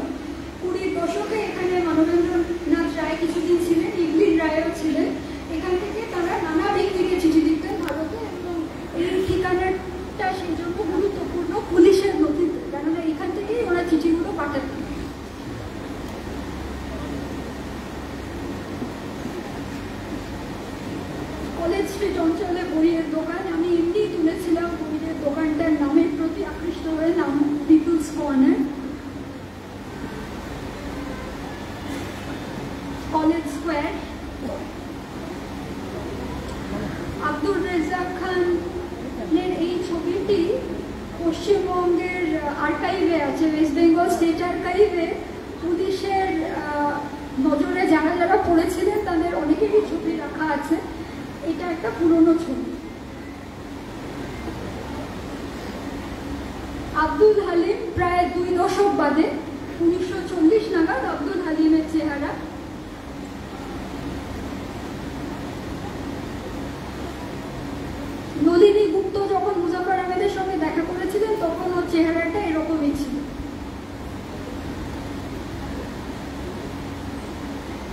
20 দশকে এখানে মানবেন্দ্রনাথ রায় কিছুদিন ছিলেন, ইভলিন রায়ও ছিলেন। এখান থেকে তারা নানা ব্যক্তিকে চিঠি দিতেন ভারতে, এবং এই ঠিকানাটা সেই জন্য গুরুত্বপূর্ণ পুলিশের নথিতে, কেননা এখান থেকেই ওরা চিঠিগুলো পাঠাতেন। কলেজ স্ট্রিট অঞ্চলে বইয়ের দোকান, আমি এমনি তুলেছিলাম বইয়ের দোকানটার নামের প্রতি আকৃষ্ট হয়ে, নাম people's corner. College square, Abdul Razzak খানের এই ছবিটি পশ্চিমবঙ্গের আর্কাইভে আছে, ওয়েস্ট বেঙ্গল স্টেট আর্কাইভে। পুলিশের নজরে যারা যারা পড়েছিলেন তাদের অনেকেরই ছবি রাখা আছে। এটা একটা পুরনো ছবি। আব্দুল হালিম প্রায় 2 দশক বাদে 1940 নাগাদ আব্দুল হালিমের চেহারা। নলিনী গুপ্ত যখন মুজফফর আহমেদের সঙ্গে দেখা করেছিলেন তখন ওর চেহারাটা এরকমই ছিল।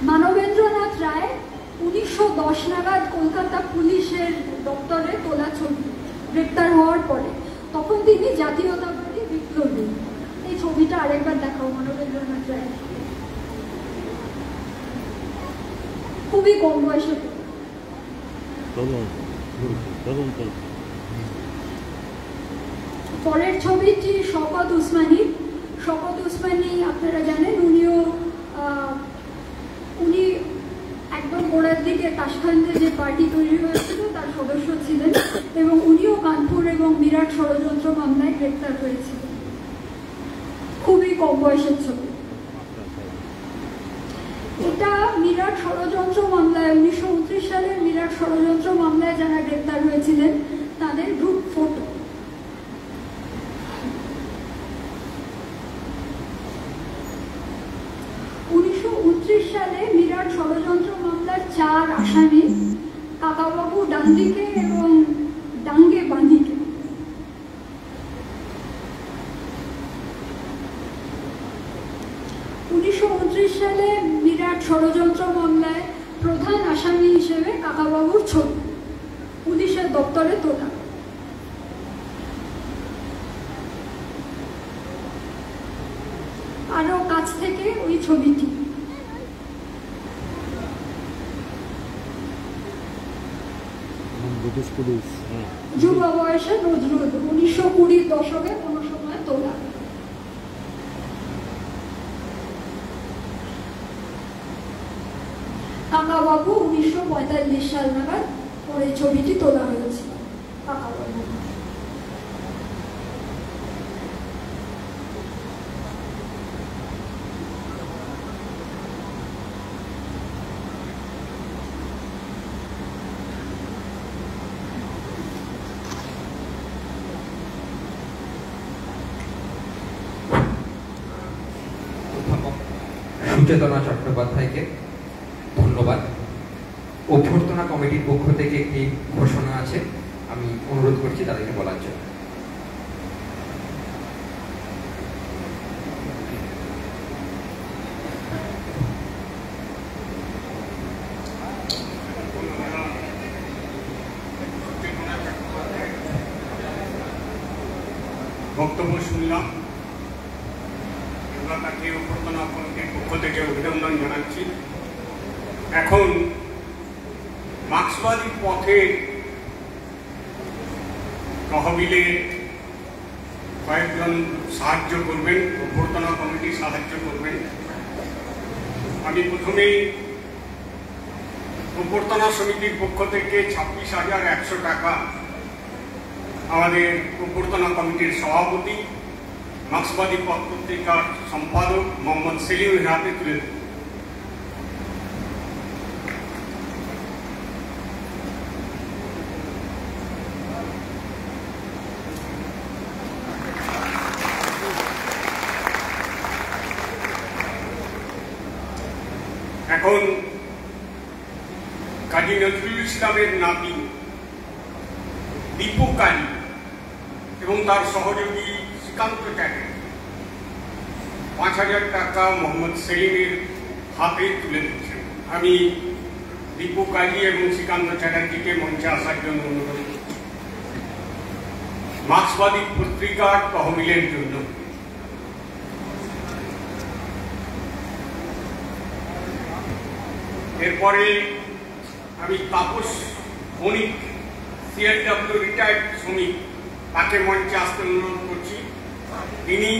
মানবেন্দ্রনাথ রায় 1910 নাগাদ কলকাতা পুলিশের দপ্তরে তোলা ছবি, গ্রেপ্তার হওয়ার পরে। তখন তিনি জাতীয়তাবাদী বিপ্লবী। এই ছবিটা আরেকবার দেখাও মানবেন্দ্রনাথ রায়। খুবই কম বয়সে। পরের ছবিটি শওকত উসমানী। শওকত উসমানী আপনারা জানেন, উনি একদম গোড়ার দিকে তাশখান্ডে যে পার্টি তৈরি হয়েছিল তার সদস্য ছিলেন, এবং উনিও কানপুর এবং মিরাট ষড়যন্ত্র মামলায় গ্রেপ্তার হয়েছিলেন। খুবই কম বয়সের ছবি। এটা মিরাট ষড়যন্ত্র মামলায় 1929 সালের মিরাট ষড়যন্ত্র মামলায় যারা গ্রেপ্তার হয়েছিলেন তাদের গ্রুপ ফটো। সালে মিরাট ষড়যন্ত্র মামলার 4 আসামি, কাকাবাবু ডান্ডিকে এবং ডাঙ্গে বাঁধিকে। 1929 সালে মিরাট ষড়যন্ত্র মামলায় প্রধান আসামি হিসেবে কাকাবাবুর ছবি পুলিশের দপ্তরে তোলা। আরো কাছ থেকে ওই ছবিটি। যুব বয়সে নজরুল 1920 দশকে কোনো সময় তোলা। কাকাবাবু 1945 সাল নাগাদ ওই ছবিটি তোলা হয়েছিল। কাকাবাবু সুচেতনা চট্টোপাধ্যায়কে ধন্যবাদ। অভ্যর্থনা কমিটির পক্ষ থেকে একটি ঘোষণা আছে, আমি অনুরোধ করছি তাদেরকে বলার জন্য। বক্তব্য শুনলাম। আমরা তাকে অভ্যর্থনা কমিটির পক্ষ থেকে অভিনন্দন জানাচ্ছি। এখন মার্ক্সবাদী পথে তহবিলে কয়েকজন সাহায্য করবেন, অভ্যর্থনা কমিটি সাহায্য করবেন। আমি প্রথমেই অভ্যর্থনা সমিতির পক্ষ থেকে 26,100 টাকা আমাদের অভ্যর্থনা কমিটির সভাপতি, মার্ক্সবাদী পথ পত্রিকার সম্পাদক মোহাম্মদ সেলিমের হাতে তুলে দেব। এখন কাজী নজরুল ইসলামের নাতি দীপু কালী এবং তার সহযোগী শ্রীকান্ত চ্যাটার্জি 5,000 টাকা মোহাম্মদ সেলিমের হাতে তুলে দিচ্ছেন। আমি দীপু কালী এবং শ্রীকান্ত চ্যাটার্জিকে মঞ্চে আসার জন্য অনুরোধ করছি মার্ক্সবাদী পত্রিকার তহবিলের জন্য। এরপরে আমি তাপস বণিক, সিএলডব্লিউ রিটায়ার্ড শ্রমিক, তাকে মঞ্চে আসতে অনুরোধ করছি। তিনি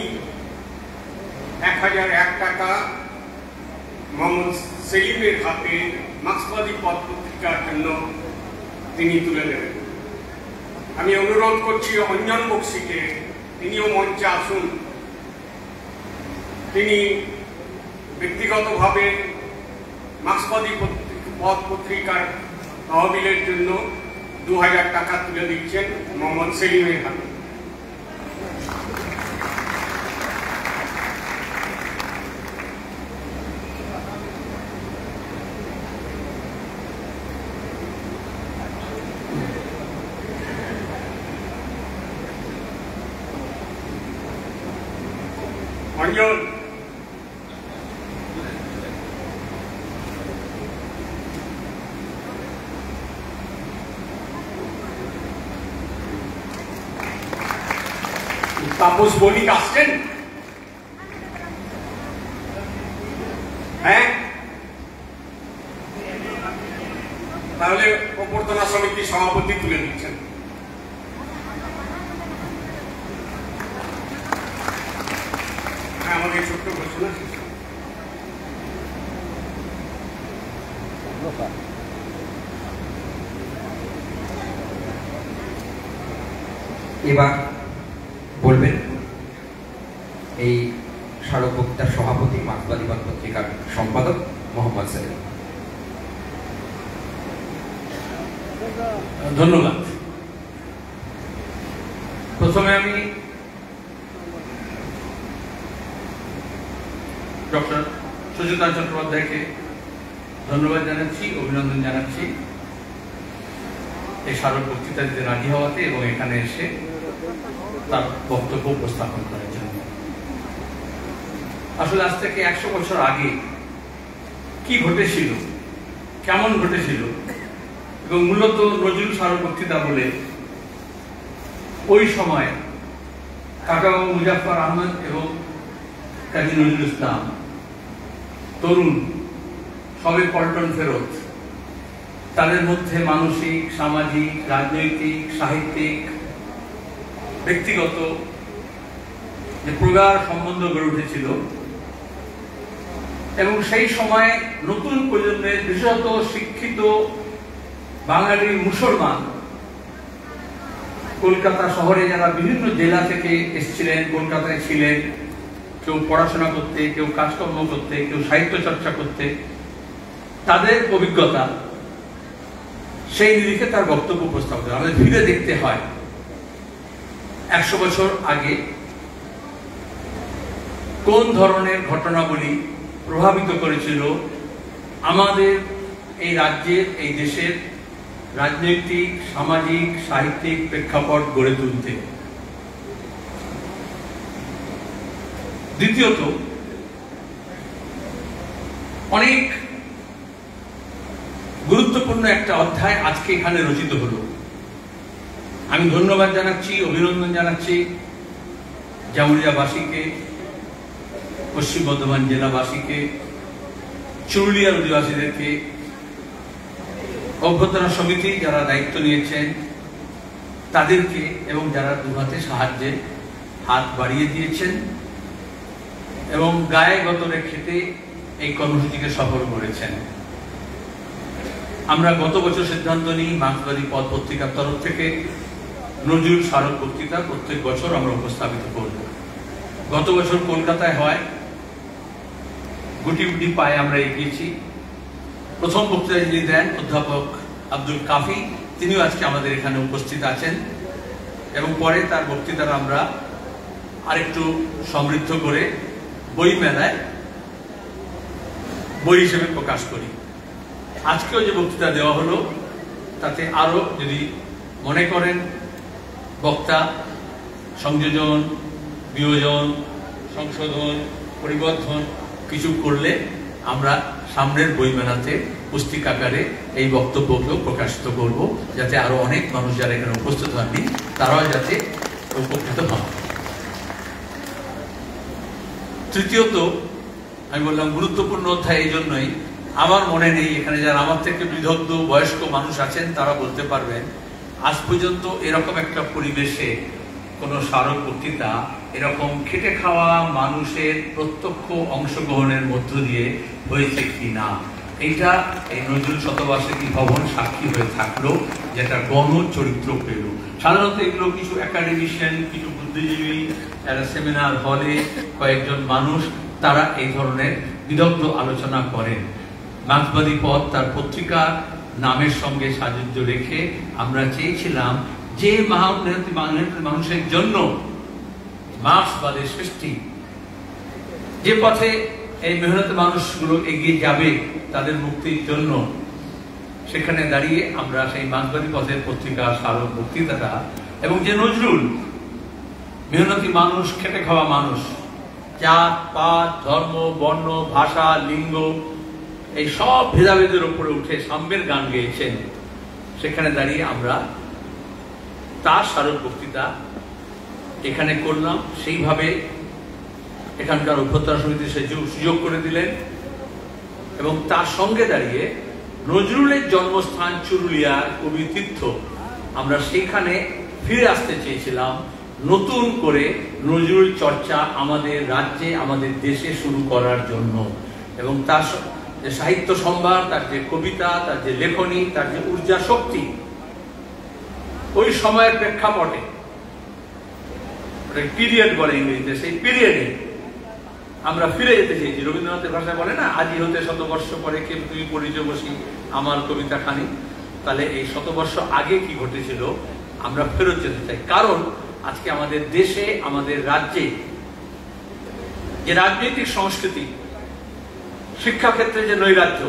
1,001 টাকা মোহাম্মদ সেলিমের হাতে মার্ক্সবাদী পথ পত্রিকার জন্য তিনি তুলে দেবেন। আমি অনুরোধ করছি অঞ্জন বক্সিকে, তিনিও মঞ্চে আসুন। তিনি ব্যক্তিগতভাবে মার্ক্সবাদী পথ পত্রিকার তহবিলের জন্য 2,000 টাকা তুলে দিচ্ছেন মোহাম্মদ সেলিমের হাতে। অঞ্জন, তাপস বণিক আসছেন? হ্যাঁ, তাহলে অভ্যর্থনা সমিতির সভাপতি তুলে দিচ্ছেন। হ্যাঁ, আমাদের ছোট্ট ঘোষণা শেষ। এবার বলবেন এই স্মারক বক্তৃতার সভাপতি, মার্ক্সবাদী পথ পত্রিকার সম্পাদক মোহাম্মদ সেলিম। ধন্যবাদ। প্রথমে আমি ডক্টর সুচিত্রা চট্টোপাধ্যায়কে ধন্যবাদ জানাচ্ছি, অভিনন্দন জানাচ্ছি এই স্মারক বক্তৃতা দিতে রাজি হওয়াতে এবং এখানে এসে তার বক্তব্য উপস্থাপন করার জন্য। আসলে আজ থেকে 100 বছর আগে কি ঘটেছিল, কেমন ঘটেছিল, এবং মূলত নজরুল স্মারক বক্তৃতা বলে ওই সময় কাকাবাবু মুজাফফর আহমদ এবং কাজী নজরুল ইসলাম তরুণ, সবে পল্টন ফেরত, তাদের মধ্যে মানসিক, সামাজিক, রাজনৈতিক, সাহিত্যিক, ব্যক্তিগত যে প্রগাঢ় সম্বন্ধ গড়ে উঠেছিল এবং সেই সময় নতুন প্রজন্মের বিশেষত শিক্ষিত বাঙালি মুসলমান কলকাতা শহরে যারা বিভিন্ন জেলা থেকে এসেছিলেন, কলকাতায় ছিলেন, কেউ পড়াশোনা করতে, কেউ কাজকর্ম করতে, কেউ সাহিত্য চর্চা করতে, তাদের অভিজ্ঞতা সেই নিরিখে তার বক্তব্য উপস্থাপন করে। আমাদের ফিরে দেখতে হয় 100 বছর আগে কোন ধরনের ঘটনাবলী প্রভাবিত করেছিল আমাদের এই রাজ্যের, এই দেশের রাজনৈতিক, সামাজিক, সাহিত্যিক প্রেক্ষাপট গড়ে তুলতে। দ্বিতীয়ত, অনেক গুরুত্বপূর্ণ একটা অধ্যায় আজকে এখানে রচিত হলো। আমি ধন্যবাদ জানাচ্ছি, অভিনন্দন জানাচ্ছি জামুরিয়াবাসীকে, পশ্চিম বর্ধমান জেলাবাসীকে, চুরুলিয়ার অধিবাসীদেরকে, অভ্যর্থনা সমিতি যারা দায়িত্ব নিয়েছেন তাদেরকে এবং যারা দুহাতে সাহায্যে হাত বাড়িয়ে দিয়েছেন এবং গায়ে গতরে খেতে এই কর্মসূচিকে সফল করেছেন। আমরা গত বছর সিদ্ধান্ত নিই মার্ক্সবাদী পথ পত্রিকার তরফ থেকে নজরুল স্মারক বক্তৃতা প্রত্যেক বছর আমরা উপস্থাপিত করব। গত বছর কলকাতায় হয়, গুটি গুটি পায়ে আমরা এগিয়েছি। প্রথম বক্তৃতা যিনি দেন অধ্যাপক আব্দুল কাফি, তিনিও আজকে আমাদের এখানে উপস্থিত আছেন এবং পরে তার বক্তৃতার আমরা আরেকটু সমৃদ্ধ করে বই মেলায় বই হিসেবে প্রকাশ করি। আজকেও যে বক্তৃতা দেওয়া হলো তাতে আরো যদি মনে করেন বক্তা সংযোজন, বিয়োজন, সংশোধন, পরিবর্ধন কিছু করলে আমরা সামনের বইমেলাতে পুস্তিকাকারে এই বক্তব্যকেও প্রকাশিত করব, যাতে আরো অনেক মানুষ যারা এখানে উপস্থিত হননি তারাও যাতে উপকৃত হন। তৃতীয়ত আমি বললাম গুরুত্বপূর্ণ অধ্যায় এই জন্যই, আমার মনে নেই, এখানে যারা আমার থেকে বিদগ্ধ বয়স্ক মানুষ আছেন তারা বলতে পারবেন, আজ পর্যন্ত এরকম একটা পরিবেশে কোন স্মারক বক্তৃতা এরকম খেটে খাওয়া মানুষের প্রত্যক্ষ অংশগ্রহণের মধ্য দিয়ে হয়েছে কি না। এইটা এই নজরুল শতবার্ষিকী ভবন সাক্ষী হয়ে থাকলো, যেটা গণ চরিত্র পেল। সাধারণত এগুলো কিছু একাডেমিশিয়ান, কিছু বুদ্ধিজীবী, একটা সেমিনার হলে কয়েকজন মানুষ তারা এই ধরনের বিদগ্ধ আলোচনা করেন। মার্ক্সবাদী পথ তার পত্রিকা নামের সঙ্গে সাযুজ্য রেখে আমরা চেয়েছিলাম যে মানুষের জন্য মার্ক্সবাদের সৃষ্টি, যে পথে এই মেহনতি মানুষগুলো এগিয়ে যাবে তাদের মুক্তির জন্য, সেখানে দাঁড়িয়ে আমরা সেই মার্ক্সবাদী পথের পত্রিকা স্মারক বক্তৃতাটা এবং যে নজরুল মেহনতি মানুষ, খেটে খাওয়া মানুষ, জাত পাত, ধর্ম, বর্ণ, ভাষা, লিঙ্গ এই সব ভেদাভেদের উপরে উঠে সাম্যের গান গেয়েছেন, সেখানে দাঁড়িয়ে আমরা তার স্মারক বক্তৃতা এখানে করলাম। সেইভাবে এখানকার অভ্যর্থনা সমিতি সে সুযোগ করে দিলেন এবং তার সঙ্গে দাঁড়িয়ে নজরুলের জন্মস্থান চুরুলিয়া কবি তীর্থ, আমরা সেখানে ফিরে আসতে চেয়েছিলাম নতুন করে নজরুল চর্চা আমাদের রাজ্যে, আমাদের দেশে শুরু করার জন্য। এবং তার যে সাহিত্য সম্ভার, তার যে কবিতা, তার যে লেখনী, তার যে ঊর্জা শক্তি, ওই সময়ের প্রেক্ষাপটে পিরিয়ড বলে ইংরেজিতে, সেই পিরিয়ডে আমরা ফিরে যেতে চেয়েছি। রবীন্দ্রনাথের ভাষায় বলে না, আজই হতে শতবর্ষ পরে কে তুমি পড়িতে বসি আমার কবিতা খানি। তাহলে এই শতবর্ষ আগে কি ঘটেছিল আমরা ফেরত যেতে চাই, কারণ আজকে আমাদের দেশে, আমাদের রাজ্যে যে রাজনৈতিক সংস্কৃতি, শিক্ষাক্ষেত্রে যে নৈরাজ্য,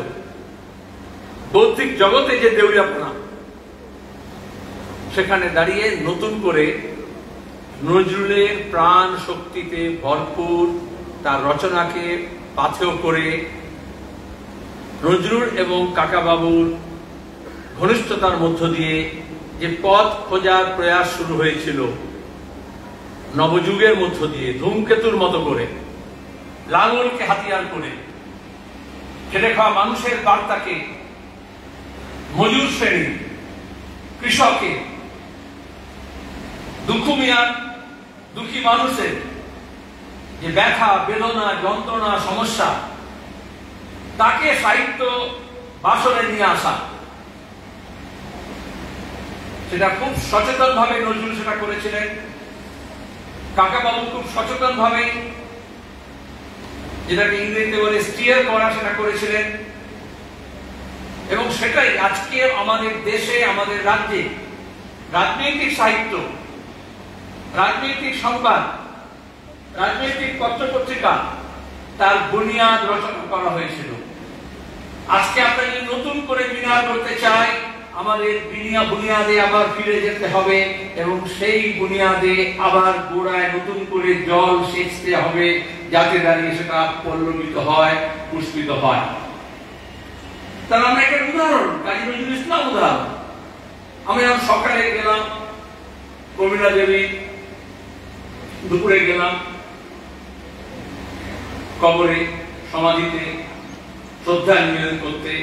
বৌদ্ধিক জগতে যে দেউলিয়াপনা, সেখানে দাঁড়িয়ে নতুন করে নজরুলের প্রাণ শক্তিতে ভরপুর তার রচনাকে পাথেয় করে নজরুল এবং কাকাবাবুর ঘনিষ্ঠতার মধ্য দিয়ে যে পথ খোঁজার প্রয়াস শুরু হয়েছিল, নবযুগের মধ্য দিয়ে ধূমকেতুর মতো করে, লাঙলকে হাতিয়ার করে, খেটে খাওয়া মানুষের বার্তাকে, মজুর শ্রেণী, কৃষকের, দুঃখী মানুষের যে ব্যথা, বেদনা, যন্ত্রণা, সমস্যা, তাকে সাহিত্য বাসনে নিয়ে আসা, সেটা খুব সচেতন ভাবে নজরুল সেটা করেছিলেন। কাকাবাবু খুব সচেতন ভাবে, যেটাকে ইংরেজিতে বলে স্টিয়ার করা, সেটা করেছিলেন। এবং সেটাই আজকে আমাদের দেশে, আমাদের রাজ্যে রাজনৈতিক সাহিত্য, রাজনৈতিক সংবাদ, রাজনৈতিক পত্রপত্রিকা তার বুনিয়াদ রচনা করা হয়েছিল। আজকে আমরা যদি নতুন করে বিনিয়োগ করতে চাই, আমাদের বুনিয়াদে আবার ফিরে যেতে হবে এবং সেই বুনিয়াদে আবার গোড়ায় নতুন করে জল সেচতে হবে, যাতে দাঁড়িয়ে সেটা পল্লবিত হয়, পুষ্পিত হয়। তাহলে আমরা একটা উদাহরণ, কাজী নজরুল ইসলাম উদাহরণ। আমি যখন সকালে গেলাম কবিরা দেবী দুপুরে গেলাম কবরে, সমাধিতে শ্রদ্ধা নিবেদন করতে।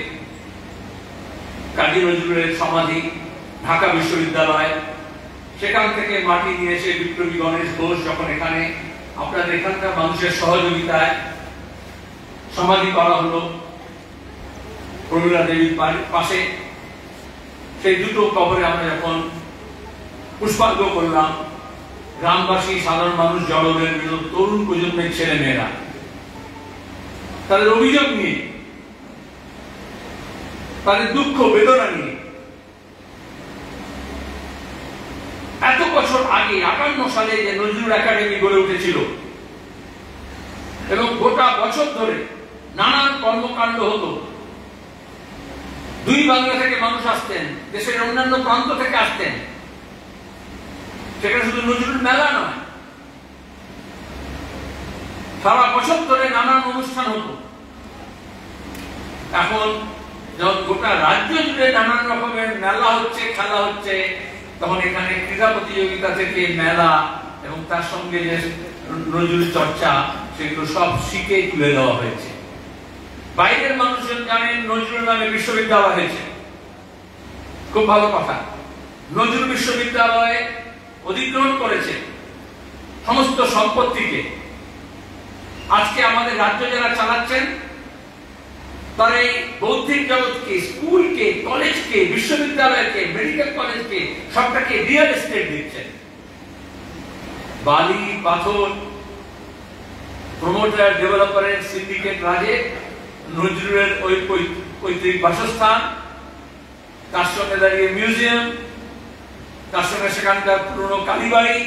কাজী নজরুলের সমাধি ঢাকা বিশ্ববিদ্যালয়, সেখান থেকে মাটি নিয়ে এসে বিপ্লবী গণেশ ঘোষ যখন এখানে আপনাদের এখানকার মানুষের সহযোগিতায় সমাধি করা হলো প্রমীলা দেবীর পাশে, সেই দুটো কবরে আমরা যখন পুষ্পার্ঘ্য করলাম, গ্রামবাসী, সাধারণ মানুষ, জড়দের তরুণ প্রজন্মের ছেলে মেয়েরা তাদের অভিযোগ নিয়ে, তাদের দুঃখ বেদনা নিয়ে, এত বছর আগে ৫৮ সালে যে নজরুল একাডেমি গড়ে উঠেছিল এবং গোটা বছর ধরে নানান কর্মকাণ্ড হতো, দুই বাংলা থেকে মানুষ আসতেন, দেশের অন্যান্য প্রান্ত থেকে আসতেন, সেখানে শুধু নজরুল মেলা নয়, সারা বছর ধরে নানান অনুষ্ঠান হতো। এখন যখন গোটা রাজ্য জুড়ে নানান রকমের মেলা হচ্ছে, খেলা হচ্ছে, তখন এখানে ক্রীড়া প্রতিযোগিতা থেকে মেলা এবং তার সঙ্গে যে নজরুল চর্চা, সেগুলো সব শিখে তুলে দেওয়া হয়েছে। বাইরের মানুষজন জানেন নজরুল নামে বিশ্ববিদ্যালয় হয়েছে, খুব ভালো কথা। নজরুল বিশ্ববিদ্যালয়ে অধিগ্রহণ করেছে সমস্ত সম্পত্তিকে। আজকে আমাদের রাজ্য যারা চালাচ্ছেন তারা এই বৌদ্ধিক জগৎকে, স্কুলকে, কলেজকে, বিশ্ববিদ্যালয়কে, মেডিকেল কলেজকে সবটাকে রিয়েল এস্টেট দিচ্ছেন। বালি, পাথর, প্রমোটার, ডেভেলপারের সিন্ডিকেট রাজে নজরুলের ওই পৈতৃক বাসস্থান, তার সঙ্গে দাঁড়িয়ে মিউজিয়াম, তার সঙ্গে সেখানকার পুরনো কালীবাড়ি,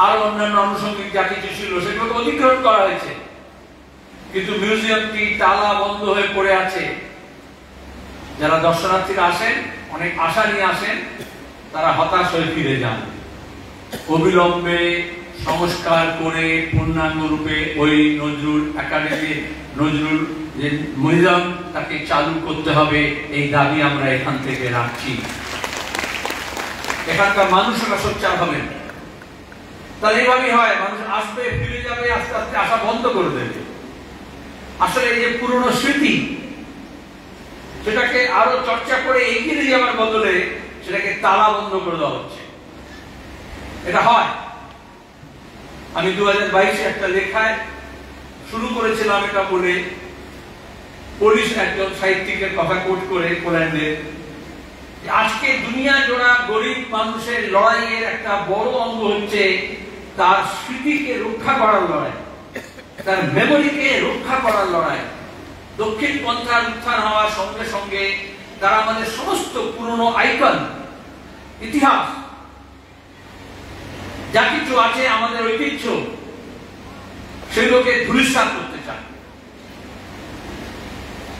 আরো অন্যান্য আনুষঙ্গিক যা কিছু ছিল সেগুলোকে অধিগ্রহণ করা হয়েছে। কিন্তু মিউজিয়ামটি তালা বন্ধ হয়ে পড়ে আছে। যারা দর্শনার্থীরা আসেন, অনেক আশা নিয়ে আসেন, তারা হতাশ হয়ে ফিরে যান। অবিলম্বে সংস্কার করে পূর্ণাঙ্গ রূপে ওই নজরুল একাডেমি, নজরুল যে মিউজিয়াম, তাকে চালু করতে হবে, এই দাবি আমরা এখান থেকে রাখছি। এখানকার মানুষরা সোচ্চার হবেন, তাহলে এইভাবেই হয়, মানুষ আসবে, ফিরে যাবে, আস্তে আস্তে আসা বন্ধ করে দেবে। আসলে এই যে পুরনো স্মৃতি, সেটাকে আরো চর্চা করে এগিয়ে নিয়ে যাওয়ার বদলে সেটাকে তালা বন্ধ করে দেওয়া হচ্ছে। এটা হয়। আমি 2022 একটা লেখায় শুরু করেছিলাম এটা বলে, পুলিশ একজন সাহিত্যিকের কথা কোট করে, পোল্যান্ডের, আজকে দুনিয়া জোড়া গরিব মানুষের লড়াইয়ের একটা বড় অঙ্গ হচ্ছে তার স্মৃতিকে রক্ষা করার লড়াই, তার মেমোরিকে রক্ষা করার লড়াই। দক্ষিণ পন্থার উত্থান হওয়ার সঙ্গে সঙ্গে তারা আমাদের সমস্ত পুরনো আইকন, ইতিহাস, যা কিছু আছে আমাদের ঐতিহ্য, সেগুলোকে ধূলিসাৎ করতে চায়।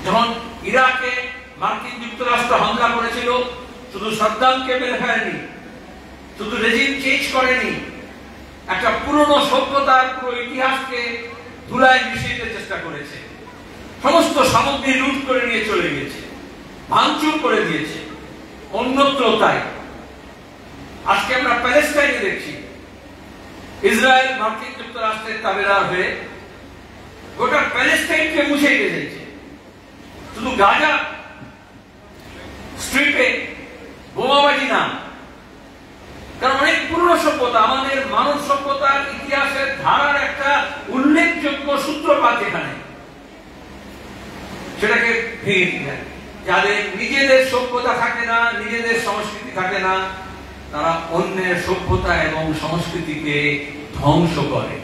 যখন ইরাকে মার্কিন যুক্তরাষ্ট্র হামলা করেছিল, শুধু সাদ্দামকে মেরে ফেলেনি, শুধু রেজিম চেঞ্জ করেনি, একটা পুরনো সভ্যতার পুরো ইতিহাসকে ধুলায় মিশিয়ে দিতে চেষ্টা করেছে। সমস্ত সামগ্রী লুট করে নিয়ে চলে গেছে, ভাঙচুর করে দিয়েছে। অন্যত্র তাই। আজকে আমরা প্যালেস্টাইনে দেখছি, ইসরায়েল মার্কিন যুক্তরাষ্ট্রের তাবেদার হয়ে গোটা প্যালেস্টাইনকে মুছে দিয়েছে। শুধু গাজা স্ট্রিপে বোমাবাজি না, কারণ অনেক পুরনো সভ্যতা, আমাদের মানব সভ্যতার ইতিহাসের ধারার একটা উল্লেখযোগ্য সূত্রপাত যেখানে, সেটাকে ভেঙে দিতে। যাদের নিজেদের সভ্যতা থাকে না, নিজেদের সংস্কৃতি থাকে না, তারা অন্যের সভ্যতা এবং সংস্কৃতিকে ধ্বংস করে।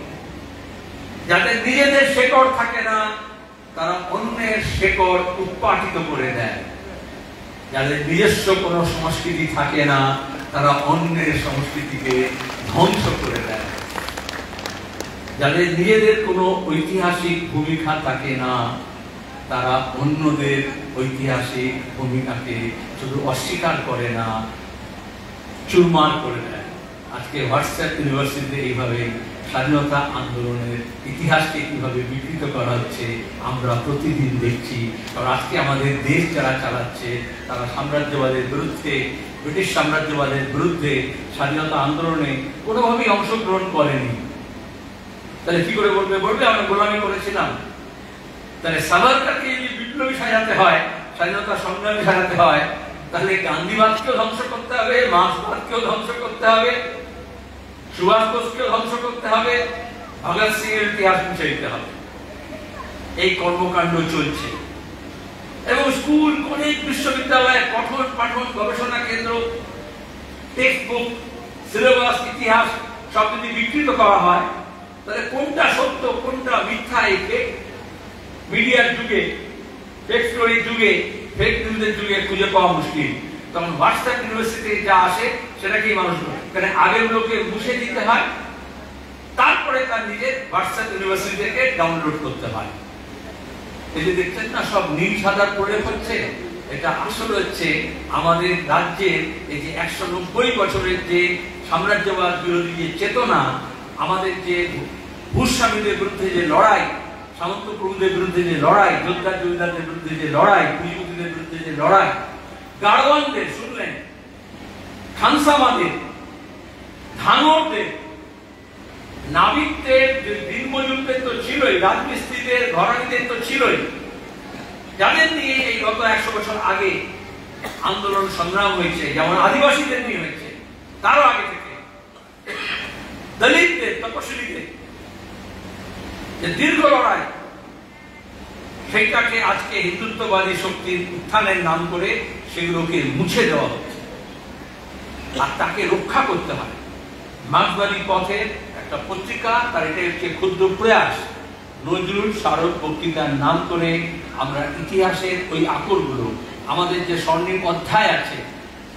যাদের নিজেদের শেকড় থাকে না, তারা অন্যের শেকড় উৎপাটিত করে দেয়। যাদের নিজস্ব কোনো সংস্কৃতি থাকে না, তারা অন্যের সংস্কৃতিকে ধ্বংস করে দেয়। যাদের নিজেদের কোনো ঐতিহাসিক ভূমিকা থাকে না, তারা অন্যদের ঐতিহাসিক ভূমিকাকে শুধু অস্বীকার করে না, চুরমার করে দেয়। আজকে হোয়াটসঅ্যাপ ইউনিভার্সিটিতে এইভাবে স্বাধীনতা আন্দোলনের ইতিহাসকে কিভাবে বিকৃত করা হচ্ছে আমরা প্রতিদিন দেখছি। কারণ আজকে আমাদের দেশ যারা চালাচ্ছে, তারা সাম্রাজ্যবাদের বিরুদ্ধে ব্রিটিশ সাম্রাজ্যবাদের বিরুদ্ধে স্বাধীনতা আন্দোলনে কোনোভাবেই অংশগ্রহণ করেনি, তাহলে কি করে বলবে আমরা গোলামি করেছিলাম? তাহলে সাভারকারকে যদি বিপ্লবী সাজাতে হয়, স্বাধীনতা সংগ্রামী সাজাতে হয়, তাহলে গান্ধীবাদকেও ধ্বংস করতে হবে, মার্ক্সবাদকেও ধ্বংস করতে হবে, সুভাষ বোসকেও ধ্বংস করতে হবে, ভগৎ সিং এর ইতিহাস মুছে দিতে হবে। এই কর্মকাণ্ড চলছে এবং স্কুল, কলেজ, বিশ্ববিদ্যালয়, পঠন পাঠন, গবেষণা কেন্দ্র, টেক্সট বুক, সিলেবাস, ইতিহাস সব যদি বিকৃত করা হয়, তাহলে কোনটা সত্য কোনটা মিথ্যা এই মিডিয়ার যুগে, ফেক স্টোরির যুগে, ফেক নিউজের যুগে খুঁজে পাওয়া মুশকিল। তখন হোয়াটসঅ্যাপ ইউনিভার্সিটি যা আসে সেটাকেই মানুষ কারণ আগের লোকে মুছে দিতে হয়, তারপরে তার নিজের হোয়াটসঅ্যাপ ইউনিভার্সিটি থেকে ডাউনলোড করতে হয়। এই যে দেখছেন না সব নীল সাদার প্রয়োগ হচ্ছে, এটা আসলে হচ্ছে আমাদের রাজ্যের এই যে 190 বছরের যে সাম্রাজ্যবাদ বিরোধী যে চেতনা, আমাদের যে ভূস্বামীদের বিরুদ্ধে যে লড়াই, সামন্ত প্রভুদের বিরুদ্ধে যে লড়াই, যোদ্ধা জমিদারদের বিরুদ্ধে যে লড়াই, পুঁজিপতিদের বিরুদ্ধে যে লড়াই, গাড়োয়ানদের শুনলেন, খানসামাদের, ধানরদের, নাবিকদের, দিনমজুরদের তো ছিলই, রাজমিস্ত্রিদের, ঘরানিদের তো ছিলই, যাদের নিয়ে এই গত 100 বছর আগে আন্দোলন সংগ্রাম হয়েছে, যেমন আদিবাসীদের নিয়ে হয়েছে, তারও আগে থেকে দলিতদের, তপশিলীদের যে দীর্ঘ লড়াই, সেটাকে আজকে হিন্দুত্ববাদী শক্তির উত্থানের নাম করে সেগুলোকে মুছে দেওয়া হচ্ছে, আর তাকে রক্ষা করতে হয়। মার্ক্সবাদী পথের একটা পত্রিকা, তার এটা হচ্ছে ক্ষুদ্র প্রয়াস, নজরুল শারদ বক্তৃতার নাম করে আমরা ইতিহাসের ওই আকরগুলো, আমাদের যে স্বর্ণিম অধ্যায় আছে,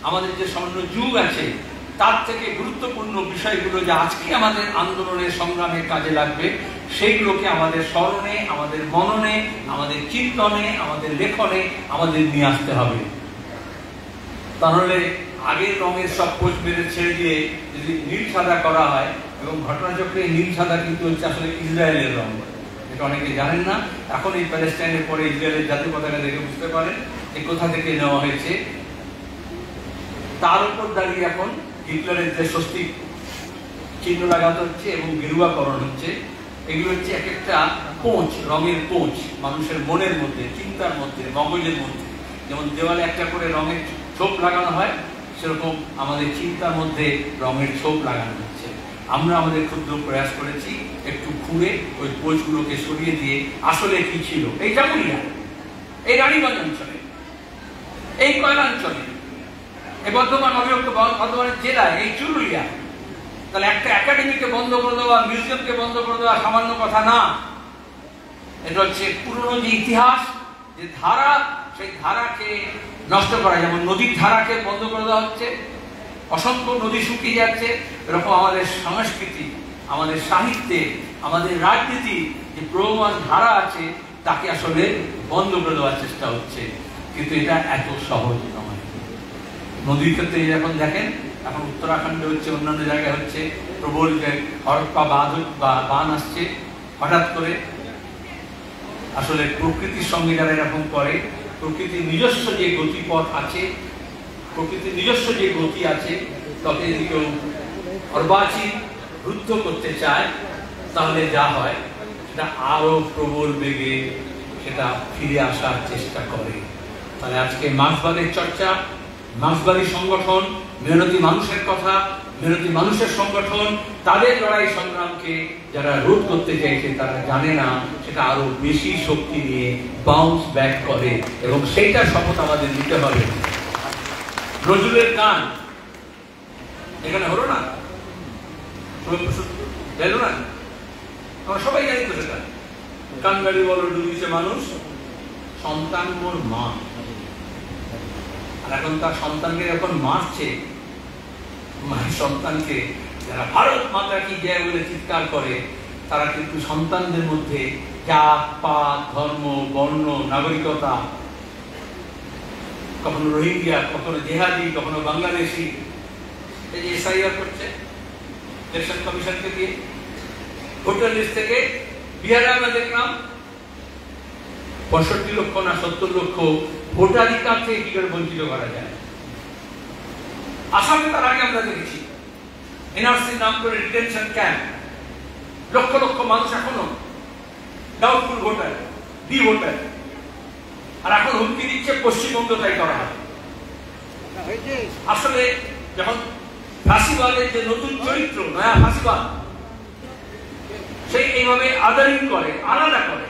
আমাদের যে স্বর্ণ যুগ আছে, তার থেকে গুরুত্বপূর্ণ বিষয়গুলো যে আজকে আমাদের আন্দোলনের সংগ্রামে কাজে লাগবে, সেইগুলোকে আমাদের স্মরণে, আমাদের মননে, আমাদের চিন্তনে, আমাদের লেখনে আমাদের নিয়ে আসতে হবে। তাহলে আগের রঙের সব পোস্ট বেড়ে ছেড়ে দিয়ে যদি নীল সাদা করা হয়, এবং ঘটনাচক্রে নীল সাদা কিন্তু হচ্ছে আসলে ইসরায়েলের রঙ, এটা অনেকে জানেন না। এখন এই প্যালেস্টাইনের পরে ইসরায়েলের জাতীয় পতাকা দেখে বুঝতে পারেন যে কোথা থেকে নেওয়া হয়েছে। তার উপর দাঁড়িয়ে এখন হিটলারের যে স্বস্তিক চিহ্ন লাগাতে হচ্ছে এবং গেরুয়াকরণ হচ্ছে, এগুলো হচ্ছে এক একটা পোঁচ, রঙের পোঁচ মানুষের মনের মধ্যে, চিন্তার মধ্যে, মগজের মধ্যে। যেমন দেওয়ালে একটা করে রঙের ছোপ লাগানো হয়, সেরকম আমাদের চিন্তার মধ্যে রঙের ছোপ লাগানো হচ্ছে। আমরা আমাদের ক্ষুদ্র প্রয়াস করেছি একটু ঘুরে ওই পোঁচগুলোকে সরিয়ে দিয়ে আসলে কি ছিল এই জামুরিয়া, এই রানীগঞ্জ অঞ্চলে, এই কয়লাঞ্চলে, এই বর্ধমান অবিভক্ত বর্ধমানের জেলায়, এই চুরুলিয়া। তাহলে একটা একাডেমিকে বন্ধ করে দেওয়া, মিউজিয়ামকে বন্ধ করে দেওয়া সামান্য কথা না। এটা হচ্ছে পুরনো যে ইতিহাস, যে ধারা, সেই ধারাকে নষ্ট করা। যেমন নদীর ধারাকে বন্ধ করে দেওয়া হচ্ছে, অসংখ্য নদী শুকিয়ে যাচ্ছে, এরকম আমাদের সংস্কৃতি, আমাদের সাহিত্যে, আমাদের রাজনীতি যে প্রবহমান ধারা আছে, তাকে আসলে বন্ধ করে দেওয়ার চেষ্টা হচ্ছে। কিন্তু এটা এত সহজ নয়। নদীর ক্ষেত্রে এখন দেখেন, এখন উত্তরাখণ্ডে হচ্ছে, অন্যান্য জায়গায় হচ্ছে, প্রবল হরপ্পা বান আসছে হঠাৎ করে। আসলে প্রকৃতির সঙ্গে যারা এরকম করে, প্রকৃতির নিজস্ব যে গতিপথ আছে, প্রকৃতির নিজস্ব যে গতি আছে, তাকে যদি কেউ অর্বাচীন রুদ্ধ করতে চায়, তাহলে যা হয় সেটা আরো প্রবল বেগে সেটা ফিরে আসার চেষ্টা করে। তাহলে আজকে মার্ক্সবাদের চর্চা, মার্ক্সবাদী সংগঠন, মেহনতি মানুষের কথা, মেহনতি মানুষের সংগঠন, তাদের লড়াই সংগ্রামকে যারা রোধ করতে চাইছে, তারা জানে না সেটা আরো বেশি শক্তি নিয়ে বাউন্স ব্যাক করে, এবং সেইটা শপথ আমাদের নিতে হবে। নজরুলের গান এখানে হলো না, গেল না, আমরা সবাই জানি তো সেটা। কানগাড়ি বলো ডুবিছে মানুষ, সন্তান মোর মা। আর এখন তার সন্তানকে যখন মারছে, মায়ের সন্তানকে যারা ভারত মাতা কি জয় বলে চিৎকার করে, তারা কিন্তু সন্তানদের মধ্যে জাত পাত, ধর্ম, বর্ণ, নাগরিকতা, কখনো রোহিঙ্গা, কখনো জেহাদি, কখনো বাংলাদেশি, এই যে এসআইআর করছে ইলেকশন কমিশনকে দিয়ে, ভোটার লিস্ট থেকে বিহারে আমরা দেখলাম 65 লক্ষ না 70 লক্ষ ভোটাধিকার থেকে কি করে বঞ্চিত করা যায়। আসামে তার আগে আমরা দেখেছি এনআরসি নাম করে ডিটেনশন ক্যাম্প, লক্ষ লক্ষ মানুষ এখনো ডাউটফুল ভোটার, ডি ভোটার, আর এখন হুমকি দিচ্ছে পশ্চিমবঙ্গ তাই করা হয়। আসলে যখন ফাঁসিবাদের যে নতুন চরিত্র, নয়া ফাঁসিবাদ, সেই এইভাবে আদারিং করে, আলাদা করে,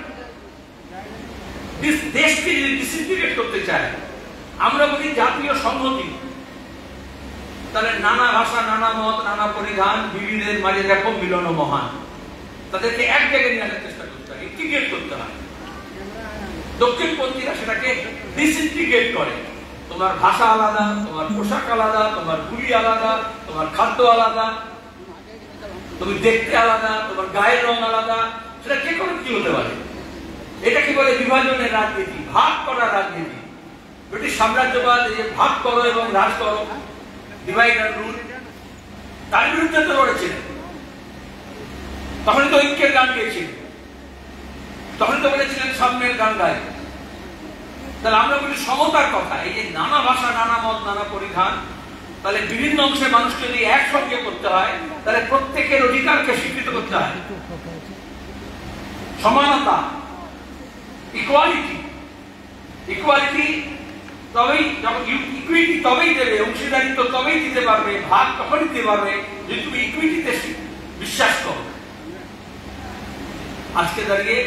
দেশকে যদি ডিসইন্টিগ্রেট করতে চায়, আমরা বলি জাতীয় সংহতি, তাহলে নানা ভাষা, নানা মত, নানা পরিধান, বিবিধের মাঝে দেখো মিলন মহান, তাদেরকে এক জায়গায় নিয়ে আসার চেষ্টা করতে হয়, ইন্টিগ্রেট করতে হয়। দক্ষিণপন্থীরা সেটাকে ডিসইন্টিগ্রেট করে, তোমার ভাষা আলাদা, তোমার পোশাক আলাদা, তোমার গুলি আলাদা, তোমার খাদ্য আলাদা, তুমি দেখতে আলাদা, তোমার গায়ের রং আলাদা, সেটা যে কোনো কি হতে পারে। এটা কি বলে বিভাজনের রাজনীতি, ভাগ করার রাজনীতি। ব্রিটিশ সাম্রাজ্যবাদ এই যে ভাগ করো এবং রাজ করো, ডিভাইড অ্যান্ড রুল, তার বিরুদ্ধে তো লড়েছিলেন। তখন তো ঐক্যের গান গেয়েছিলেন, তখন তো বলেছিলেন সাম্যের গান গায়। তাহলে আমরা বলি সমতার কথা, এই যে নানা ভাষা, নানা মত, নানা পরিধান, তাহলে বিভিন্ন অংশে মানুষকে যদি একসঙ্গে করতে হয়, তাহলে প্রত্যেকের অধিকারকে স্বীকৃত করতে হয়। সমানতা, ইকুয়ালিটি, ইকুয়ালিটি তবেই, যখন ইকুইটি তবেই দেবে, অংশীদারিত্ব তবেই দিতে পারবে, ভাগ তখন দিতে পারবে যদি তুমি ইকুইটিতে বিশ্বাস করো। আজকে দাঁড়িয়ে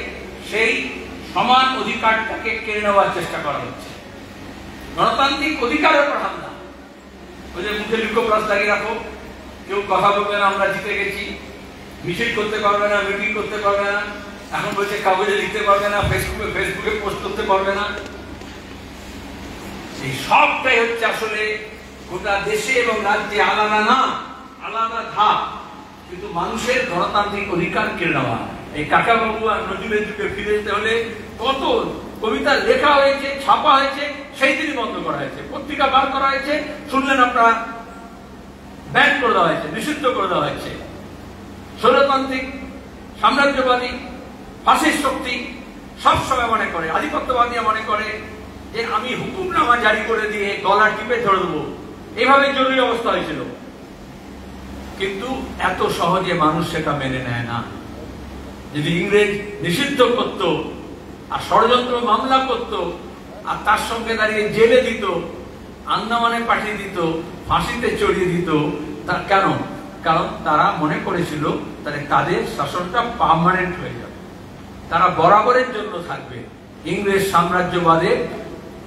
সেই সমান অধিকারটাকে কেড়ে নেওয়ার চেষ্টা করা হচ্ছে। গণতান্ত্রিক অধিকারের উপর হামলা। ওই যে মুখে লিখোপ্রাস লাগিয়ে রাখো, কেউ কথা বলবে না, আমরা জিতে গেছি, মিছিল করতে পারবে না, মিটিং করতে পারবে না, এখন বলছে কাগজে লিখতে পারবে না, ফেসবুকে পোস্ট করতে পারবে না। এই সবটাই হচ্ছে আসলে গোটা দেশে এবং রাজ্যে আলাদা না, আলাদা ধাপ, কিন্তু মানুষের গণতান্ত্রিক অধিকার কেড়ে নেওয়া। এই কাকাবাবু আর নজরুলের যুগে ফিরে যেতে হলে কত কবিতা লেখা হয়েছে, ছাপা হয়েছে, সেই দিনই বন্ধ করা হয়েছে, পত্রিকা বার করা হয়েছে, শুনলেন আপনারা, ব্যান করে দেওয়া হয়েছে, নিষিদ্ধ করে দেওয়া হয়েছে। স্বৈরতান্ত্রিক, সাম্রাজ্যবাদী, ফাসিস্ট শক্তি সবসময় মনে করে, আধিপত্যবাদীরা মনে করে যে আমি হুকুমনামা জারি করে দিয়ে গলা টিপে ধরে দেবো, এইভাবে জরুরি অবস্থা হয়েছিল। কিন্তু এত সহজে মানুষ সেটা মেনে নেয় না। যদি ইংরেজ নিষিদ্ধ করত আর ষড়যন্ত্র মামলা করত আর তার সঙ্গে দাঁড়িয়ে জেলে দিত, আন্দামানে পাঠিয়ে দিত, ফাঁসিতে চড়িয়ে দিত, তা কেন? কারণ তারা মনে করেছিল তাহলে তাদের শাসনটা পার্মানেন্ট হয়ে যাবে, তারা বরাবরের জন্য থাকবে। ইংরেজ সাম্রাজ্যবাদে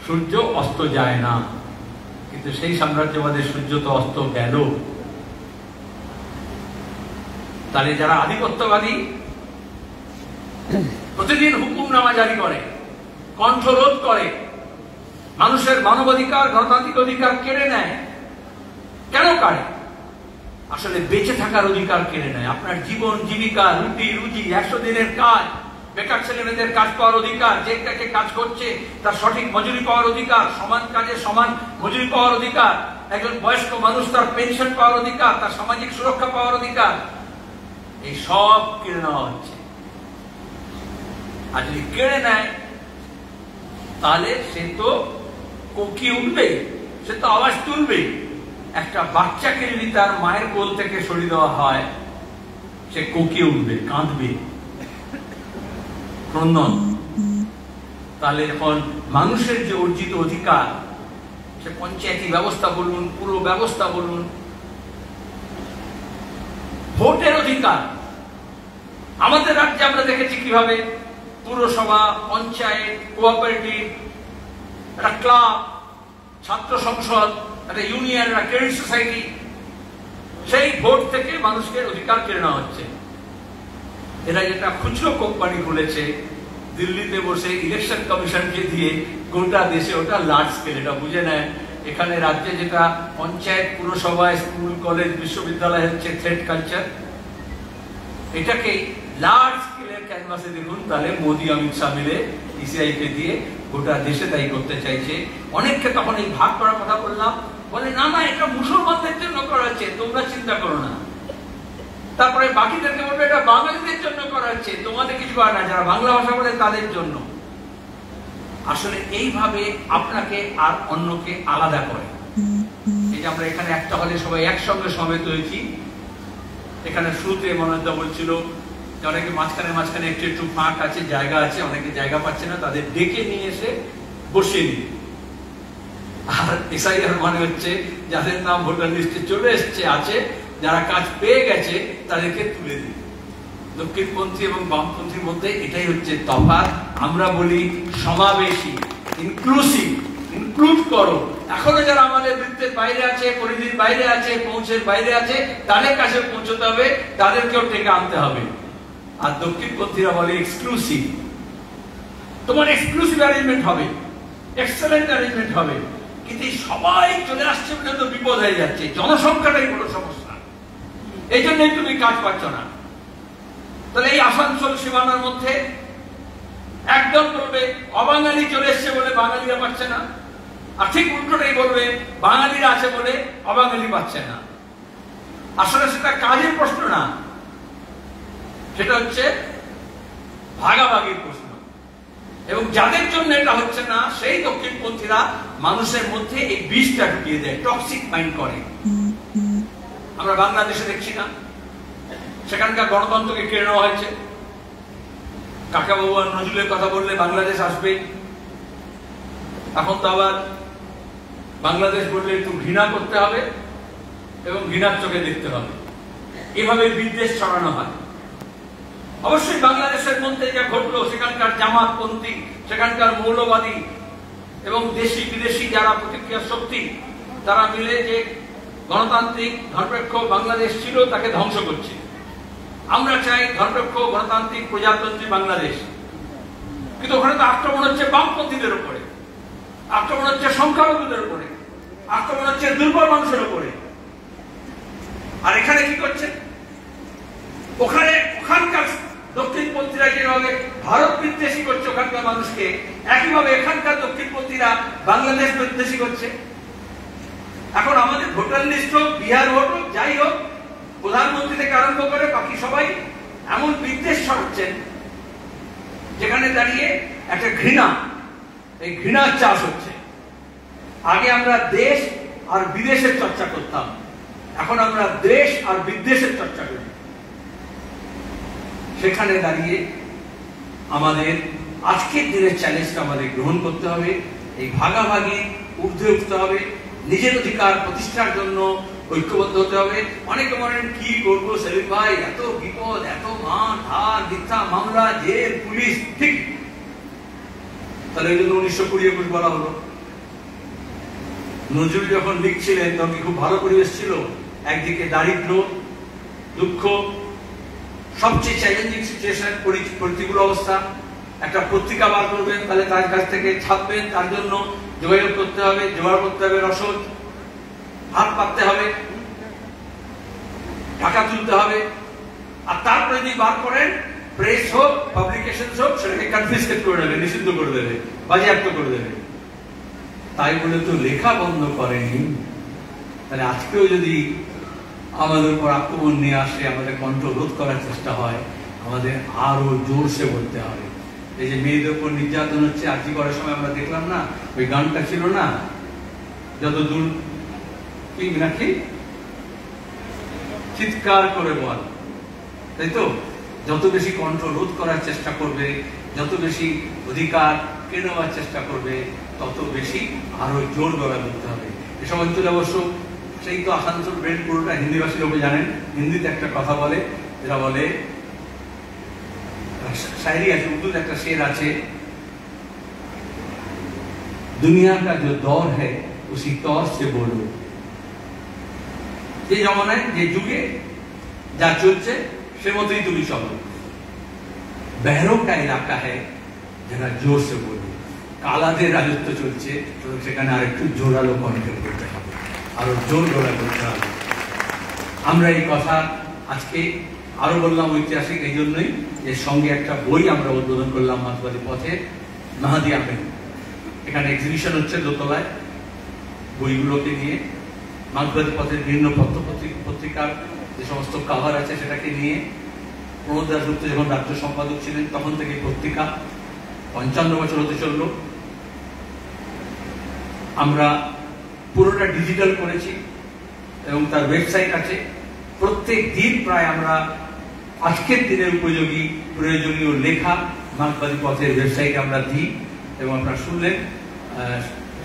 সূর্য অস্ত যায় না, কিন্তু সেই সাম্রাজ্যবাদের সূর্য তো অস্ত গেল। তাহলে যারা আধিপত্যবাদী প্রতিদিন হুকুমনামা জারি করে, কণ্ঠরোধ করে, মানুষের মানবাধিকার, গণতান্ত্রিক অধিকার কেড়ে নেয়, কেন কাড়ে? আসলে বেঁচে থাকার অধিকার কেড়ে নেয়। আপনার জীবন, জীবিকা, রুটি রুজি, 100 দিনের কাজ, বেকার ছেলে মেয়েদের কাজ পাওয়ার অধিকার, যে কাজ করছে তার সঠিক মজুরি পাওয়ার অধিকার, সমান কাজে সমান মজুরি পাওয়ার অধিকার, একজন বয়স্ক মানুষ তার পেনশন পাওয়ার অধিকার, তার সামাজিক সুরক্ষা পাওয়ার অধিকার, এই সব কেড়ে নেওয়া হচ্ছে। আর যদি কেড়ে নেয় তাহলে সে তো কোকিয়ে উঠবে, সে তো আওয়াজ তুলবে। একটা বাচ্চাকে যদি তার মায়ের কোল থেকে সরিয়ে দেওয়া হয়, সে কোকিয়ে উঠবে, কাঁদবে, ক্রন্দন। তাহলে এখন মানুষের যে অর্জিত অধিকার, সে পঞ্চায়েতি ব্যবস্থা বলুন, পুরো ব্যবস্থা বলুন, ভোটের অধিকার, আমাদের রাজ্যে আমরা দেখেছি কিভাবে পুরসভা, পঞ্চায়েত, কোঅপারেটিভ, একটা ক্লাব, ছাত্র সংসদ, একটা ইউনিয়ন, একটা ক্রেডিট সোসাইটি, সেই ভোট থেকে মানুষকে অধিকার কেড়ে নেওয়া হচ্ছে। এরা যেটা খুচরো কোম্পানি খুলেছে দিল্লিতে বসে ইলেকশন কমিশনকে দিয়ে গোটা দেশে, ওটা লার্জ স্কেল, এটা বুঝে নেয়। এখানে রাজ্যে যেটা পঞ্চায়েত, পুরসভা, স্কুল, কলেজ, বিশ্ববিদ্যালয় হচ্ছে থ্রেড কালচার, এটাকে লার্জ স্কেলের ক্যানভাসে দেখুন, তাহলে মোদী, অমিত শাহ মিলে ইসিআই কে দিয়ে গোটা দেশে তাই করতে চাইছে। অনেককে তখন এই ভাগ করার কথা বললাম, বলে না না এটা মুসলমানদের জন্য করা হচ্ছে, তোমরা চিন্তা করো না। তারপরে বাকিদেরকে বলবে এটা বাঙালিদের জন্য করা হচ্ছে, তোমাদের কিছু করার না, যারা বাংলা ভাষা বলে তাদের জন্য। আসলে এইভাবে আপনাকে আর অন্যকে আলাদা করে। এই যে আমরা এখানে একটা হলে সবাই একসঙ্গে সমেত হয়েছি। এখানে শুরুতে মনোজদা বলছিল যে অনেকে মাঝখানে একটু একটু ফাঁক আছে, জায়গা আছে, অনেকে জায়গা পাচ্ছে না, তাদের ডেকে নিয়ে এসে বসিয়ে দিই। আর এসআইআর মানে হচ্ছে যাদের নাম ভোটার লিস্টে চলে এসছে আছে, যারা কাজ পেয়ে গেছে তাদেরকে তুলে দিই। দক্ষিণপন্থী এবং বামপন্থীর মধ্যে এটাই হচ্ছে তফাৎ। আমরা বলি সমাবেশী, ইনক্লুসিভ, ইনক্লুড করো। এখনো যারা আমাদের বৃত্তের বাইরে আছে, পরিধির বাইরে আছে, পৌঁছের বাইরে আছে, তাদের কাছে পৌঁছতে হবে, তাদেরকেও টেকে আনতে হবে। আর দক্ষিণপন্থীরা বলে এক্সক্লুসিভ। তোমার এক্সক্লুসিভ অ্যারেঞ্জমেন্ট হবে, এক্সেলেন্ট অ্যারেঞ্জমেন্ট হবে, কিন্তু সবাই চলে আসছে বলে তো বিপদ হয়ে যাচ্ছে। জনসংখ্যাটাই বড় সমস্যা, এই জন্যই তুমি কাজ পাচ্ছ না। তাহলে এই আসানসোল সীমানার মধ্যে একদম বলবে অবাঙালি চলে এসছে বলে বাঙালিরা পাচ্ছে না, আর ঠিক উল্টোটাই বলবে বাঙালিরা আছে বলে অবাঙালি পাচ্ছে না। আসলে সেটা কাজের প্রশ্ন না, সেটা হচ্ছে ভাগাভাগির প্রশ্ন। এবং যাদের জন্য এটা হচ্ছে না সেই দক্ষিণপন্থীরা মানুষের মধ্যে এই বিষটা ঢুকিয়ে দেয়, টক্সিক মাইন্ড করে। আমরা বাংলাদেশে দেখছি না, সেখানকার গণতন্ত্রকে কেড়ে নেওয়া হয়েছে। কাকাবাবু আর নজরুলের কথা বললে বাংলাদেশ আসবে, এখন তো আবার বাংলাদেশ বললে একটু ঘৃণা করতে হবে এবং ঘৃণার চোখে দেখতে হবে, এভাবে বিদ্বেষ ছড়ানো হয়। অবশ্যই বাংলাদেশের মধ্যে যা ঘটলো, সেখানকার জামাতপন্থী, সেখানকার মৌলবাদী এবং দেশি বিদেশি যারা প্রতিক্রিয়া শক্তি, তারা মিলে যে গণতান্ত্রিক ধর্মনিরপেক্ষ বাংলাদেশ ছিল তাকে ধ্বংস করছে। আমরা চাই ধর্মনিরপেক্ষ গণতান্ত্রিক প্রজাতন্ত্রী বাংলাদেশ, কিন্তু ওখানে তো আক্রমণ হচ্ছে বামপন্থীদের উপরে, আক্রমণ হচ্ছে সংখ্যালঘুদের উপরে, আক্রমণ হচ্ছে দুর্বল মানুষের উপরে। আর এখানে কি করছে? ওখানকার দক্ষিণপন্থীরা যেভাবে ভারত বিদ্বেষী করছে ওখানকার মানুষকে, একইভাবে এখানকার দক্ষিণপন্থীরা বাংলাদেশ বিদ্বেষী করছে। এখন আমাদের ভোটার লিস্ট হোক, বিহার হোক, যাই হোক, প্রধানমন্ত্রী থেকে আরম্ভ করে বাকি সবাই এমন বিদ্বেষ ছড়াচ্ছেন যেখানে দাঁড়িয়ে একটা ঘৃণা, এই ঘৃণার চাষ হচ্ছে। আগে আমরা দেশ আর বিদেশের চর্চা করতাম, এখন আমরা দেশ আর বিদ্বেষের চর্চা করি। সেখানে দাঁড়িয়ে আমাদের আজকের দিনের চ্যালেঞ্জটা আমাদের গ্রহণ করতে হবে, এই ভাগাভাগি ঊর্ধ্বে উঠতে হবে, নিজের অধিকার প্রতিষ্ঠার জন্য ঐক্যবদ্ধ হতে হবে। অনেকে বলেন কি করবো সেলিম ভাই, এত বিপদ, এত মান ধার, মিথ্যা মামলা, জেল, পুলিশ, ঠিক। তাহলে এই জন্য 1920 বলা হলো। নজরুল যখন লিখছিলেন তখন খুব ভালো পরিবেশ ছিল, একদিকে দারিদ্র, দুঃখ, সবচেয়ে চ্যালেঞ্জিং সিচুয়েশন, প্রতিকূল অবস্থা। একটা পত্রিকা বার করবেন, তাহলে তার কাছ থেকে ছাপবেন, তার জন্য যোগাযোগ করতে হবে, জোগাড় করতে হবে রসদ, হাত পাততে হবে, টাকা তুলতে হবে। আর তারপরে যদি বার করেন, প্রেস হোক, পাবলিকেশন হোক, সেটাকে কনফিসকেট করে দেবে, নিষিদ্ধ করে দেবে, বাজেয়াপ্ত করে দেবে। তাই বলে তো লেখা বন্ধ করেনি। তাহলে আজকেও যদি আমাদের উপর আক্রমণ নিয়ে আসে, আমাদের কণ্ঠ রোধ করার চেষ্টা হয়, আমাদের আরো জোরসে বলতে হবে। এই যে মেয়েদের উপর নির্যাতন হচ্ছে, আজকে করার সময় আমরা দেখলাম না, ওই গানটা ছিল না, যত দূর কি নাকি চিৎকার করে বল, তাই তো? যত বেশি কণ্ঠ রোধ করার চেষ্টা করবে, যত বেশি অধিকার কেড়ে নেওয়ার চেষ্টা করবে, তত বেশি আরো জোর গলা করতে হবে। এসব অঞ্চলে অবশ্য সেই তো আসানসোল বেল্ট পুরোটা হিন্দিভাষী লোকে জানেন। হিন্দিতে একটা কথা বলে, যেটা বলে, शायरी আছে, उर्दू একটা शेर আছে, दुनिया का जो दौर है उसी तौर से बोलो। যে জমানায় যে যুগে যা চলছে সে মতই তুমি চলো। बहरों का इलाका है जरा जोर से बोलो। কালাদের রাজত্ব চলছে, সেখানে আরেকটু জোরালো কণ্ঠে বলতে হবে, আরো জোর গলা করতে হবে। আমরা এই কথা আজকে আরো বললাম ঐতিহাসিক এই জন্যই যে সঙ্গে একটা বই আমরা উদ্বোধন করলাম মার্ক্সবাদী পথে, মেহেদী আহমেদ। এখানে এক্সিবিশন হচ্ছে দোতলায়, বইগুলোকে নিয়ে মার্ক্সবাদী পথের বিভিন্ন পত্রিকার যে সমস্ত কাভার আছে সেটাকে নিয়ে। প্রণব দাশগুপ্ত যখন রাজ্য সম্পাদক ছিলেন তখন থেকে পত্রিকা 55 বছর হতে চললো। আমরা পুরোটা ডিজিটাল করেছি, এবং তার ওয়েবসাইট আছে। প্রত্যেক দিন প্রায় আমরা আজকের দিনের উপযোগী প্রয়োজনীয় লেখা মার্ক্সবাদী পথের ওয়েবসাইটে আমরা দিই। এবং আপনারা শুনলেন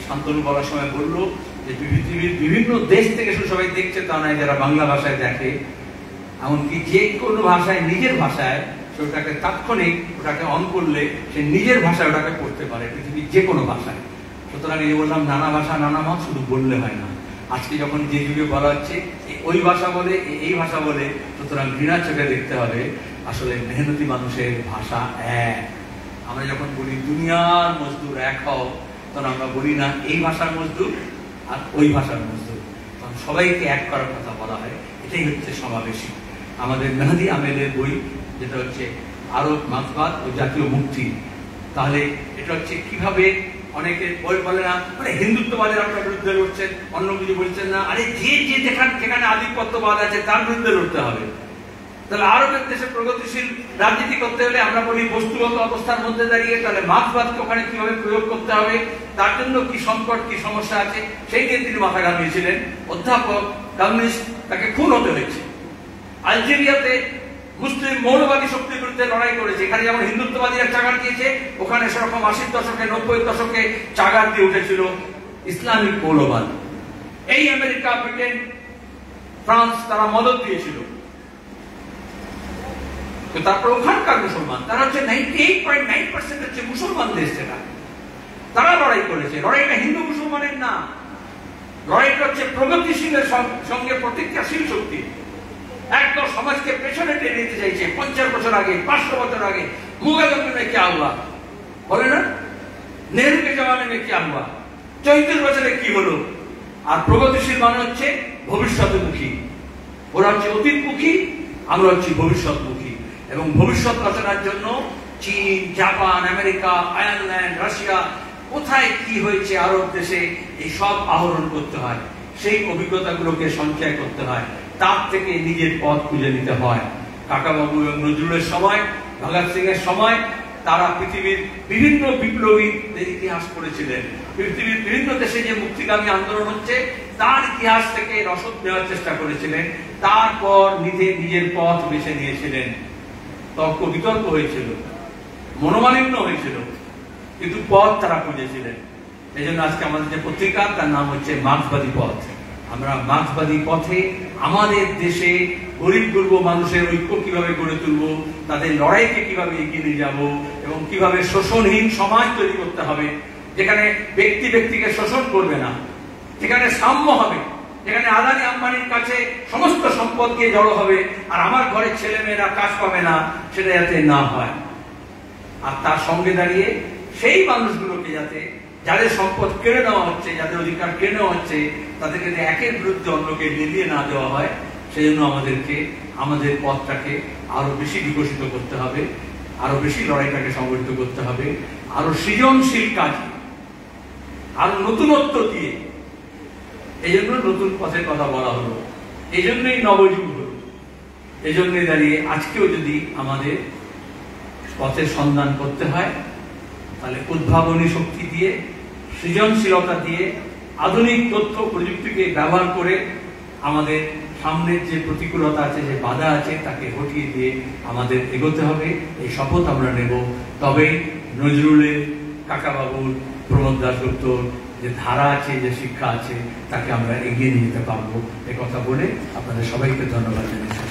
শান্তনু বলার সময় বললো যে পৃথিবীর বিভিন্ন দেশ থেকে শুধু সবাই দেখছে তা নয়, যারা বাংলা ভাষায় দেখে, এমনকি যে কোনো ভাষায় নিজের ভাষায় ওটাকে তাৎক্ষণিক ওটাকে অন করলে সে নিজের ভাষায় ওটাকে পড়তে পারে, পৃথিবীর যে কোনো ভাষায়। সুতরাং এই বললাম নানা ভাষা নানা মত শুধু বললে হয় না। আজকে যখন যে যুগে বলা হচ্ছে ওই ভাষা বলে এই ভাষা বলে, সুতরাং ঘৃণার চোখে দেখতে হবে আসলে মেহনতি মানুষের ভাষা এক। আমরা যখন বলি দুনিয়ার মজদুর এক হও, তখন আমরা বলি না এই ভাষার মজদুর আর ওই ভাষার মজদুর, তখন সবাইকে এক করার কথা বলা হয়। এটাই হচ্ছে সমাবেশী। আমাদের মেহেদী আমেলের বই যেটা হচ্ছে আরব মার্ক্সবাদ ও জাতীয় মুক্তি, তাহলে এটা হচ্ছে কিভাবে অনেকে বই বলে না মানে হিন্দুত্ববাদের আপনার বিরুদ্ধে লড়ছেন, অন্য কিছু বলছেন না, আরে যে যেখানে আধিপত্যবাদ আছে তার বিরুদ্ধে লড়তে হবে। তাহলে আরবের দেশে প্রগতিশীল রাজনীতি করতে হলে আমরা বলি বস্তুগত অবস্থার মধ্যে দাঁড়িয়ে তাহলে মার্ক্সবাদকে ওখানে কিভাবে প্রয়োগ করতে হবে, তার জন্য কি সংকট কি সমস্যা আছে সেই নিয়ে তিনি মাথা ঘামিয়েছিলেন। অধ্যাপক কমিউনিস্ট তাকে খুন হতে হয়েছে। আলজেরিয়াতে মুসলিম মৌলবাদী শক্তির বিরুদ্ধে লড়াই করেছে। এখানে যেমন হিন্দুত্ববাদীরা চাগার দিয়েছে, ওখানে সেরকম 80 দশকে 90 দশকে চাগার দিয়ে উঠেছিল ইসলামিক মৌলবাদ। এই আমেরিকা, ব্রিটেন, ফ্রান্স তারা মদত দিয়েছিল। তো তারপর ওখানকার মুসলমান তারা হচ্ছে 98.9% হচ্ছে মুসলমান দেশ, সেটা তারা লড়াই করেছে। লড়াইটা হিন্দু মুসলমানের না, লড়াইটা হচ্ছে প্রগতিশীলের সঙ্গে প্রতিক্রিয়াশীল শক্তি। একদম সমাজকে পেছনে টেনে নিতে চাইছে। 50 বছর আগে 500 বছর আগে মুগাল में क्या हुआ বলে না, নেহরুকে জমানে में क्या हुआ, 34 বছরে কি হলো। আর প্রগতিশীল মানে হচ্ছে ভবিষ্যৎমুখী। ওরা হচ্ছে অতীতমুখী, আমরা হচ্ছে ভবিষ্যৎমুখী। এবং ভবিষ্যৎ রচনার জন্য চীন, জাপান, আমেরিকা, আয়ারল্যান্ড, রাশিয়া কোথায় কি হয়েছে আরব দেশে এই সব আহরণ করতে হয়, সেই অভিজ্ঞতাগুলোকে সঞ্চয় করতে হয়, তার থেকে নিজের পথ খুঁজে নিতে হয়। কাকাবাবু এবং নজরুলের সময়, ভগৎ সিং এর সময় তারা পৃথিবীর বিভিন্ন বিপ্লবীদের ইতিহাস পড়েছিলেন। পৃথিবীর বিভিন্ন দেশে যে মুক্তিগামী আন্দোলন হচ্ছে তার ইতিহাস থেকে রসদ নেওয়ার চেষ্টা করেছিলেন। তারপর নিজের পথ বেছে নিয়েছিলেন। তর্ক বিতর্ক হয়েছিল, মনোমালিন্য হয়েছিল, কিন্তু পথ তারা খুঁজেছিলেন। এই জন্য আজকে আমাদের যে পত্রিকা তার নাম হচ্ছে মার্ক্সবাদী পথ। আমরা মার্ক্সবাদী পথে আমাদের দেশে গরিব দুর্ব মানুষের ঐক্য কিভাবে গড়ে তুলব, তাদের লড়াইকে কিভাবে এগিয়ে নিয়ে যাব, এবং কিভাবে শোষণহীন সমাজ তৈরি করতে হবে, যেখানে ব্যক্তি ব্যক্তিকে শোষণ করবে না, যেখানে সাম্য হবে, যেখানে আদানি আম্বানির কাছে সমস্ত সম্পদ গিয়ে জড়ো হবে আর আমার ঘরের ছেলে মেয়েরা কাজ পাবে না, সেটা যাতে না হয়। আর তার সঙ্গে দাঁড়িয়ে সেই মানুষগুলোকে যাতে যাদের সম্পদ কেড়ে নেওয়া হচ্ছে, যাদের অধিকার কেড়ে নেওয়া হচ্ছে, তাদেরকে একের বিরুদ্ধে অন্যকে লেলিয়ে না দেওয়া হয়, সেই জন্য আমাদেরকে আমাদের পথটাকে আরো বেশি বিকশিত করতে হবে, আরো বেশি লড়াইটাকে সংগঠিত করতে হবে, আরো সৃজনশীল কাজ, আরো নতুনত্ব দিয়ে। এই জন্য নতুন পথের কথা বলা হলো, এই জন্যই নবযুগ হলো। এই জন্যই দাঁড়িয়ে আজকেও যদি আমাদের পথের সন্ধান করতে হয়, তাহলে উদ্ভাবনী শক্তি দিয়ে, সৃজনশীলতা দিয়ে, আধুনিক তথ্য প্রযুক্তিকে ব্যবহার করে আমাদের সামনের যে প্রতিকূলতা আছে, যে বাধা আছে, তাকে হটিয়ে দিয়ে আমাদের এগোতে হবে। এই শপথ আমরা নেব। তবেই নজরুলের, কাকাবাবুর, প্রমোদ দাশগুপ্তর যে ধারা আছে, যে শিক্ষা আছে, তাকে আমরা এগিয়ে নিয়ে যেতে পারবো। এ কথা বলে আপনাদের সবাইকে ধন্যবাদ জানাচ্ছি।